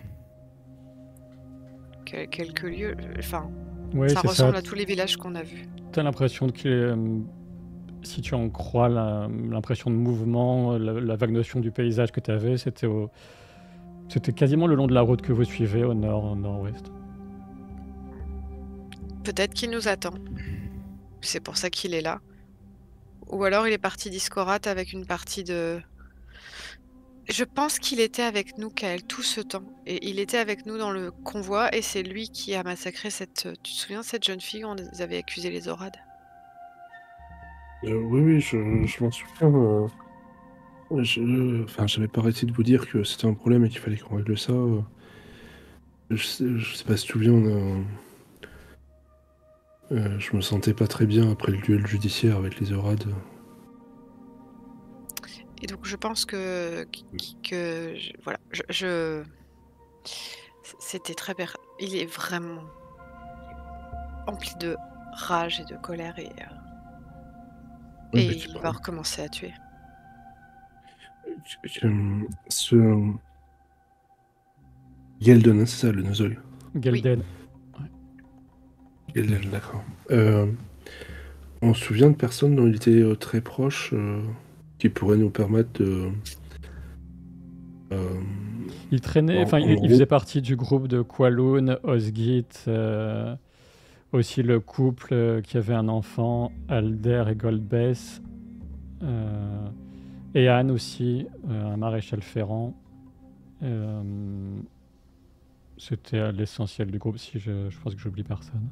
Quelques lieux, enfin, ouais, ça ressemble ça. à tous les villages qu'on a vus. T'as l'impression que si tu en crois l'impression de mouvement, la vague notion du paysage que tu avais, c'était quasiment le long de la route que vous suivez au nord-ouest. Peut-être qu'il nous attend. C'est pour ça qu'il est là. Ou alors il est parti d'Iskorat avec une partie de... Je pense qu'il était avec nous, Kael, tout ce temps. Et il était avec nous dans le convoi et c'est lui qui a massacré cette... Tu te souviens, cette jeune fille où on avait accusé les Orades? Oui, je m'en souviens. J'avais pas arrêté de vous dire que c'était un problème et qu'il fallait qu'on règle ça. Je sais pas si tu te souviens, je me sentais pas très bien après le duel judiciaire avec les Orades. Et donc je pense que voilà, c'était très... Il est vraiment empli de rage et de colère et il va recommencer à tuer. Ce Gelden, c'est ça, le Nozol? Gelden. Oui. Gelden, d'accord. On se souvient de personnes dont il était très proche qui pourraient nous permettre de... Il traînait, enfin, il faisait partie du groupe de Kowloon, Osgit, aussi le couple qui avait un enfant, Alder et Goldbess, et Anne aussi, un maréchal ferrant. C'était l'essentiel du groupe, si je pense que j'oublie personne.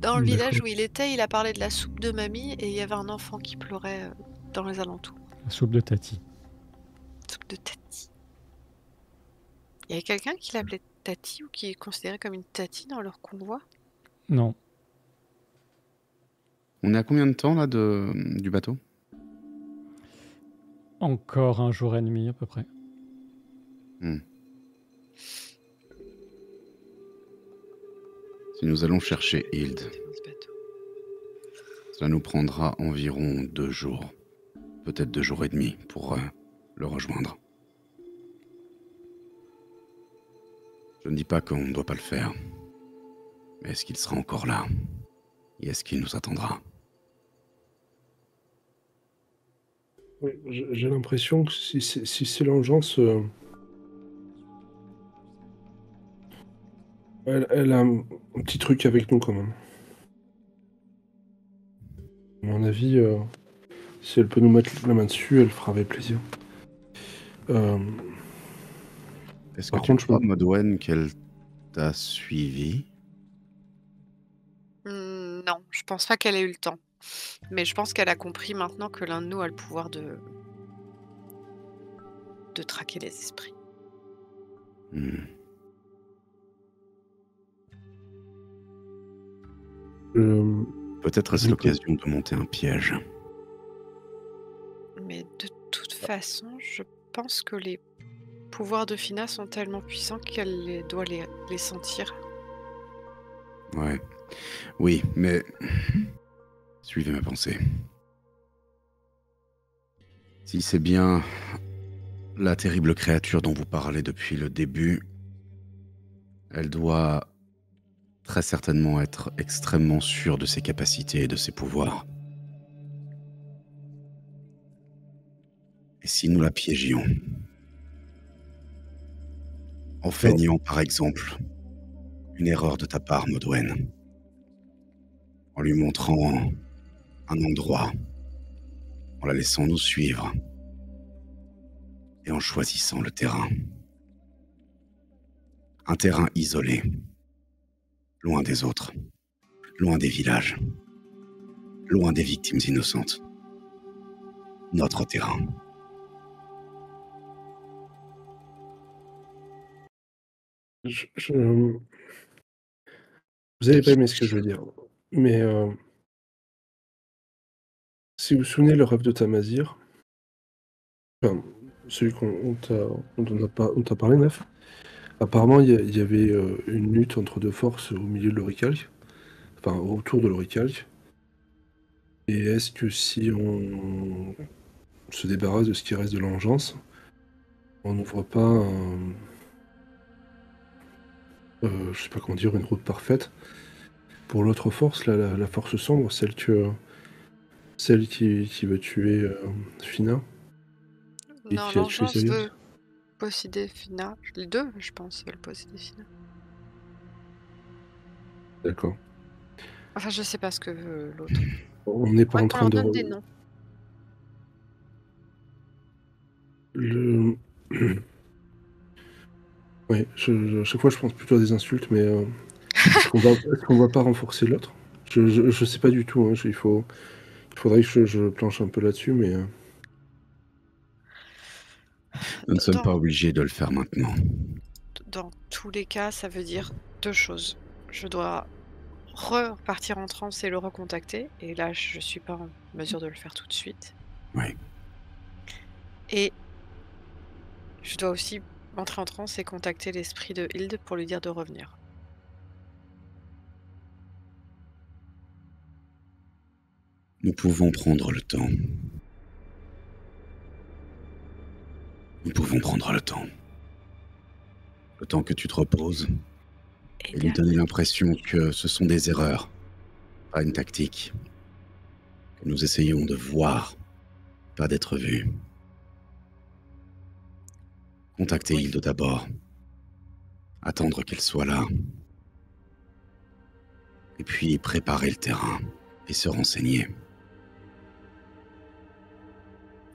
Dans le village D'accord. où il était, il a parlé de la soupe de mamie et il y avait un enfant qui pleurait dans les alentours. La soupe de Tati. Soupe de Tati. Il y avait quelqu'un qui l'appelait Tati ou qui est considéré comme une Tati dans leur convoi? Non, On est à combien de temps là du bateau? encore un jour et demi à peu près. Si nous allons chercher Hild, Ce bateau. cela nous prendra environ 2 jours, peut-être 2 jours et demi pour le rejoindre. Je ne dis pas qu'on ne doit pas le faire, mais est-ce qu'il sera encore là? Et est-ce qu'il nous attendra? Oui, j'ai l'impression que si c'est l'engeance, elle a un petit truc avec nous quand même. À mon avis, si elle peut nous mettre la main dessus, elle fera avec plaisir. Est-ce que Par tu contre, crois, Modwen, qu'elle t'a suivi? Non, je pense pas qu'elle ait eu le temps. Mais je pense qu'elle a compris maintenant que l'un de nous a le pouvoir de traquer les esprits. Peut-être est-ce Je l'occasion de monter un piège. Mais de toute façon, je pense que les pouvoirs de Fina sont tellement puissants qu'elle doit les sentir. Ouais. Oui, mais... Suivez ma pensée. Si c'est bien la terrible créature dont vous parlez depuis le début, elle doit très certainement être extrêmement sûre de ses capacités et de ses pouvoirs. Et si nous la piégions, en feignant par exemple une erreur de ta part, Modwen, en lui montrant un endroit, en la laissant nous suivre et en choisissant le terrain. Un terrain isolé, loin des autres, loin des villages, loin des victimes innocentes. Notre terrain. Vous avez pas aimé ce que je veux dire, mais si vous vous souvenez le rêve de Tamazir, enfin, celui on t'a parlé, Nef, apparemment il y avait une lutte entre deux forces au milieu de l'Oricalque, enfin autour de l'Oricalque. Et est-ce que si on se débarrasse de ce qui reste de l'engeance, on n'ouvre pas je sais pas comment dire, une route parfaite pour l'autre force, la force sombre, celle qui veut tuer Fina et Non, qui a tué l'engeance Sirius? veut posséder Fina. Les deux, je pense, veulent posséder Fina. D'accord. Enfin, je sais pas ce que veut l'autre. On n'est pas en On train leur de... donne des noms. Oui, chaque fois je pense plutôt à des insultes, mais est-ce qu'on va pas renforcer l'autre? Je sais pas du tout, hein, il faudrait que je planche un peu là-dessus, mais... Nous ne sommes pas obligés de le faire maintenant. Dans tous les cas, ça veut dire deux choses. Je dois repartir en transe et le recontacter. Et là, je suis pas en mesure de le faire tout de suite. Oui. Et je dois aussi entrer en transe et contacter l'esprit de Hild pour lui dire de revenir. Nous pouvons prendre le temps. Nous pouvons prendre le temps. Le temps que tu te reposes et lui donner l'impression que ce sont des erreurs, pas une tactique. Que nous essayons de voir, pas d'être vus. Contacter Oui. Hilde d'abord. Attendre qu'elle soit là. Et puis préparer le terrain et se renseigner.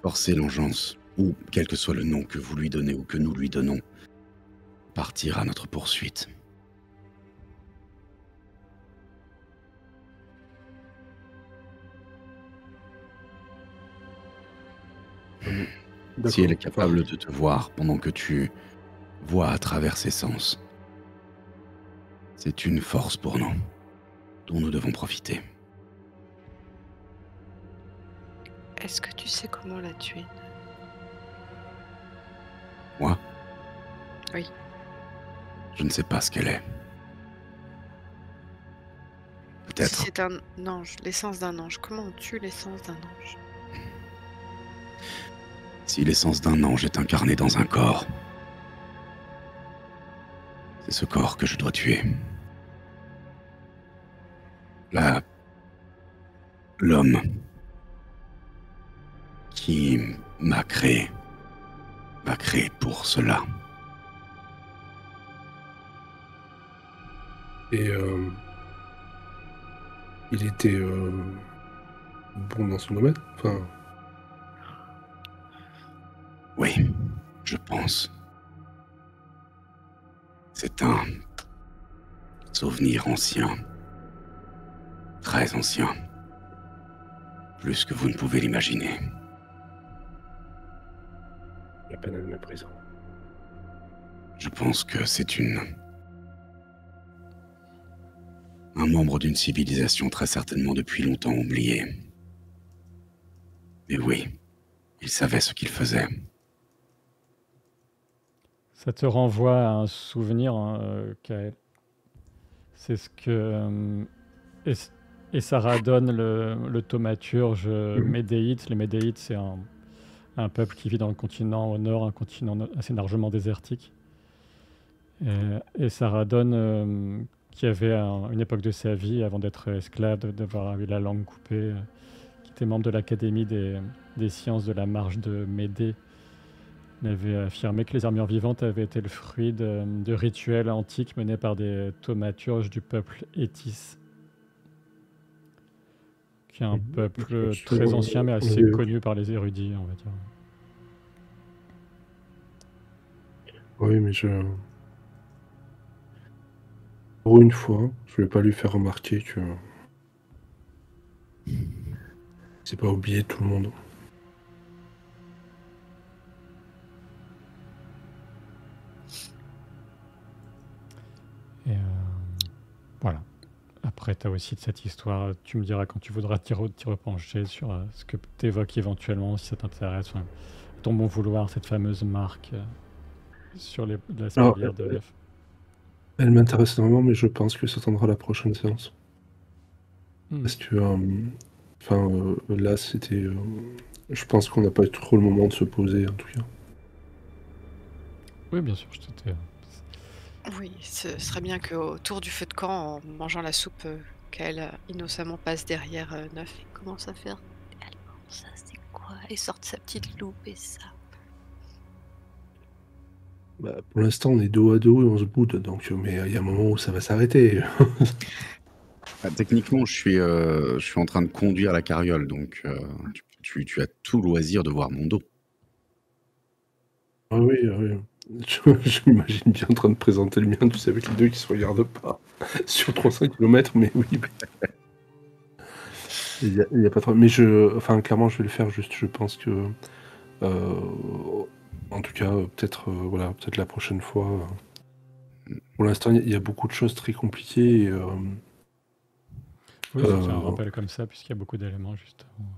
Forcer l'engeance, ou quel que soit le nom que vous lui donnez ou que nous lui donnons, partir à notre poursuite. Si elle est D'accord. capable de te voir pendant que tu vois à travers ses sens, c'est une force pour nous, dont nous devons profiter. Est-ce que tu sais comment la tuer? Moi, Oui. je ne sais pas ce qu'elle est. Si Peut-être. c'est un ange, l'essence d'un ange, comment on tue l'essence d'un ange? Si l'essence d'un ange est incarnée dans un corps, c'est ce corps que je dois tuer. L'homme qui m'a créé pour cela. Et il était bon dans son domaine. Enfin, Oui, je pense. C'est un souvenir ancien. Très ancien. Plus que vous ne pouvez l'imaginer. la peine à le méprisant. Je pense que c'est un membre d'une civilisation très certainement depuis longtemps oubliée. Mais oui, il savait ce qu'il faisait. Ça te renvoie à un souvenir, hein, Kael. C'est ce que et Sarah donne le thaumaturge médéite. Les médéites, c'est un peuple qui vit dans le continent au nord, un continent assez largement désertique. Et Sarah donne qui avait une époque de sa vie, avant d'être esclave, d'avoir eu la langue coupée, qui était membre de l'Académie des sciences de la marche de Médée. Il avait affirmé que les armures vivantes avaient été le fruit de rituels antiques menés par des thaumaturges du peuple Étis, qui est un peuple très ancien mais assez connu par les érudits, on va dire. Oui, mais pour une fois, je vais pas lui faire remarquer que c'est pas oublié tout le monde. Et voilà. Après, tu as aussi de cette histoire, tu me diras quand tu voudras t'y repencher sur ce que tu évoques éventuellement, si ça t'intéresse, enfin, ton bon vouloir, cette fameuse marque sur la spélière de l'œuf. Elle m'intéresse énormément, mais je pense que ça attendra la prochaine séance. Parce que là, c'était... je pense qu'on n'a pas eu trop le moment de se poser, en tout cas. Oui, bien sûr, je t'étais... Oui, ce serait bien qu'autour du feu de camp, en mangeant la soupe, qu'elle innocemment passe derrière Neuf et commence à faire. Alors, ça c'est quoi? Et sorte sa petite loupe et ça. Bah, pour l'instant, on est dos à dos et on se boude, donc, mais il y a un moment où ça va s'arrêter. Techniquement, je suis en train de conduire la carriole, donc tu as tout loisir de voir mon dos. Ah oui, oui. Je m'imagine bien en train de présenter le mien, tu sais, avec les deux qui se regardent pas sur 300 km, mais oui. Il y a pas trop. Mais clairement, je vais le faire. Juste, je pense que, en tout cas, peut-être, peut-être la prochaine fois. Pour l'instant, il y a beaucoup de choses très compliquées. Oui, c'était un rappel comme ça, puisqu'il y a beaucoup d'éléments juste avant.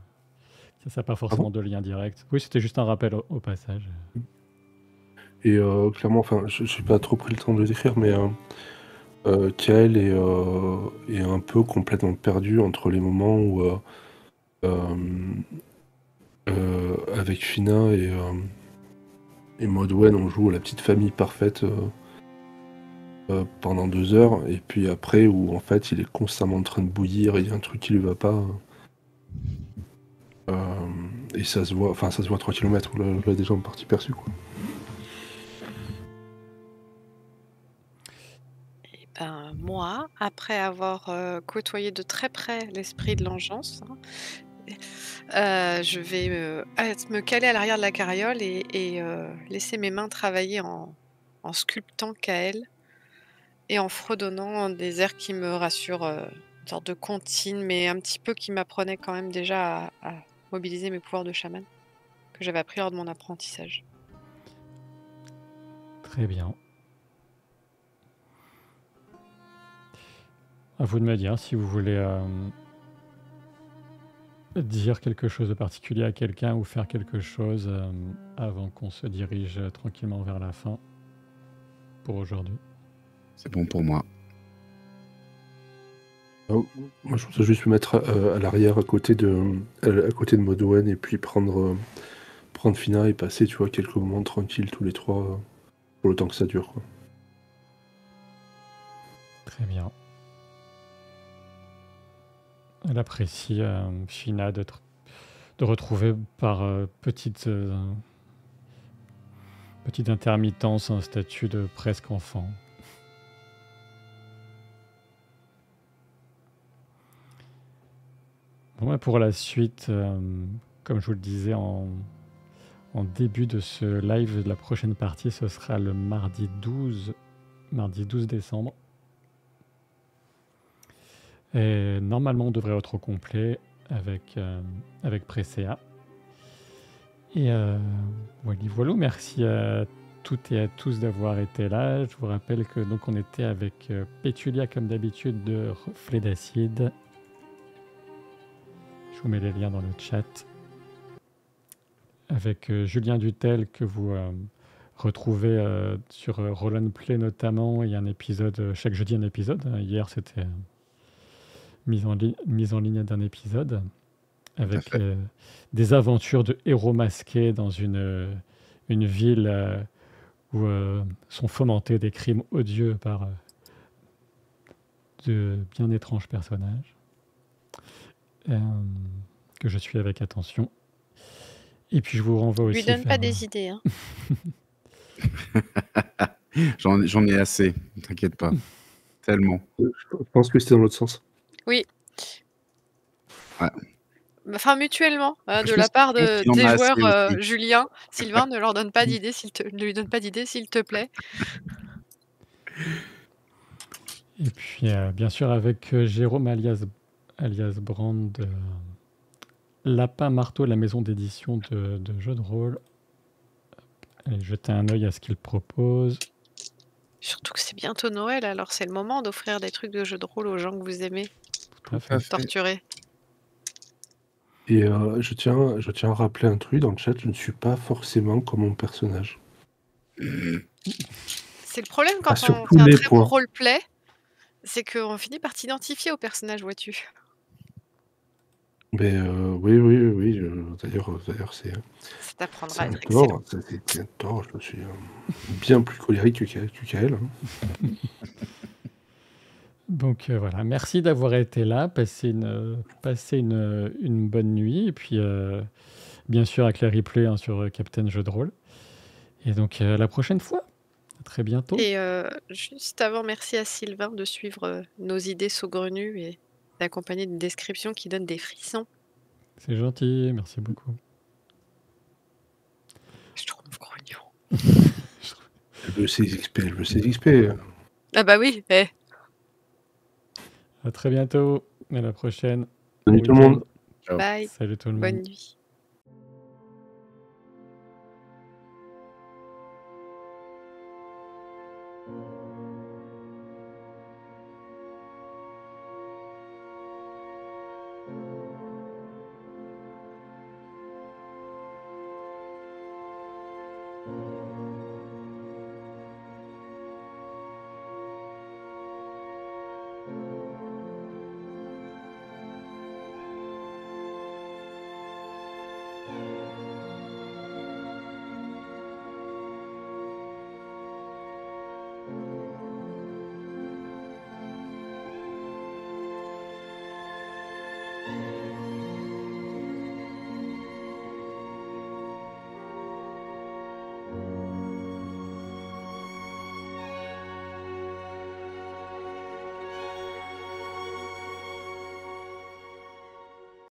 Ça n'a pas forcément de lien direct. Oui, c'était juste un rappel au passage. Et clairement, je n'ai pas trop pris le temps de le décrire, mais Kael est un peu complètement perdu entre les moments où, avec Fina et Modwen, on joue à la petite famille parfaite pendant 2 heures, et puis après, où en fait, il est constamment en train de bouillir, et il y a un truc qui lui va pas. Et ça se voit, ça se voit à 3 km, où là, déjà en partie perçu, quoi. après avoir côtoyé de très près l'esprit de l'engeance, hein, je vais me caler à l'arrière de la carriole et laisser mes mains travailler en sculptant Kael et en fredonnant des airs qui me rassurent, une sorte de comptine, mais un petit peu qui m'apprenait quand même déjà à mobiliser mes pouvoirs de chaman, que j'avais appris lors de mon apprentissage. Très bien. À vous de me dire si vous voulez dire quelque chose de particulier à quelqu'un ou faire quelque chose avant qu'on se dirige tranquillement vers la fin pour aujourd'hui. C'est bon pour moi. Moi, je voudrais juste me mettre à l'arrière, à côté de Modwen, et puis prendre Fina et passer, tu vois, quelques moments tranquilles tous les trois, pour le temps que ça dure, quoi. Très bien. Elle apprécie Fina de retrouver par petite intermittence un statut de presque enfant. Bon, ouais, pour la suite, comme je vous le disais en début de ce live, de la prochaine partie, ce sera le mardi 12 décembre. Et normalement, on devrait être au complet avec Presea. Et voilà, merci à toutes et à tous d'avoir été là. Je vous rappelle que donc on était avec Pétulia comme d'habitude de Reflet d'Acide. Je vous mets les liens dans le chat. Avec Julien Dutel que vous retrouvez sur Roll & Play notamment. Il y a un épisode, chaque jeudi un épisode. Hier c'était mise en ligne d'un épisode avec des aventures de héros masqués dans une ville où sont fomentés des crimes odieux par de bien étranges personnages que je suis avec attention. Et puis je vous renvoie aussi. Lui donne pas des idées, hein. J'en ai assez, t'inquiète pas. Tellement. Je pense que c'était dans l'autre sens. Oui. Ouais. Enfin, mutuellement, Je de me la part suis dit qu'il en des a assez joueurs, aussi. Julien, Sylvain, ne leur donne pas d'idées, ne lui donne pas d'idées, s'il te plaît. Et puis, bien sûr, avec Jérôme alias Brand, Lapin Marteau, la maison d'édition de jeux de rôle. Allez jeter un œil à ce qu'il propose. Surtout que c'est bientôt Noël, alors c'est le moment d'offrir des trucs de jeux de rôle aux gens que vous aimez. Tout à fait. Torturer. Et je tiens à rappeler un truc dans le chat, je ne suis pas forcément comme mon personnage. C'est le problème quand sur on tous fait un les très bon points. roleplay, c'est qu'on finit par t'identifier au personnage, vois-tu. Mais oui, d'ailleurs c'est Ça t'apprendra à être un excellent. tort, c'est un tort, je suis bien plus colérique que Kael. Donc voilà, merci d'avoir été là, passez une bonne nuit, et puis bien sûr avec les replays hein, sur Captain Jeu de Rôle. Et donc à la prochaine fois, à très bientôt. Et juste avant, merci à Sylvain de suivre nos idées saugrenues et d'accompagner d'une description qui donne des frissons. C'est gentil, merci beaucoup. Je trouve grognon. Elle veut ses XP. Ah bah oui, À très bientôt, à la prochaine. Salut tout le monde. Ciao. Bye, Salut tout le monde. bonne nuit.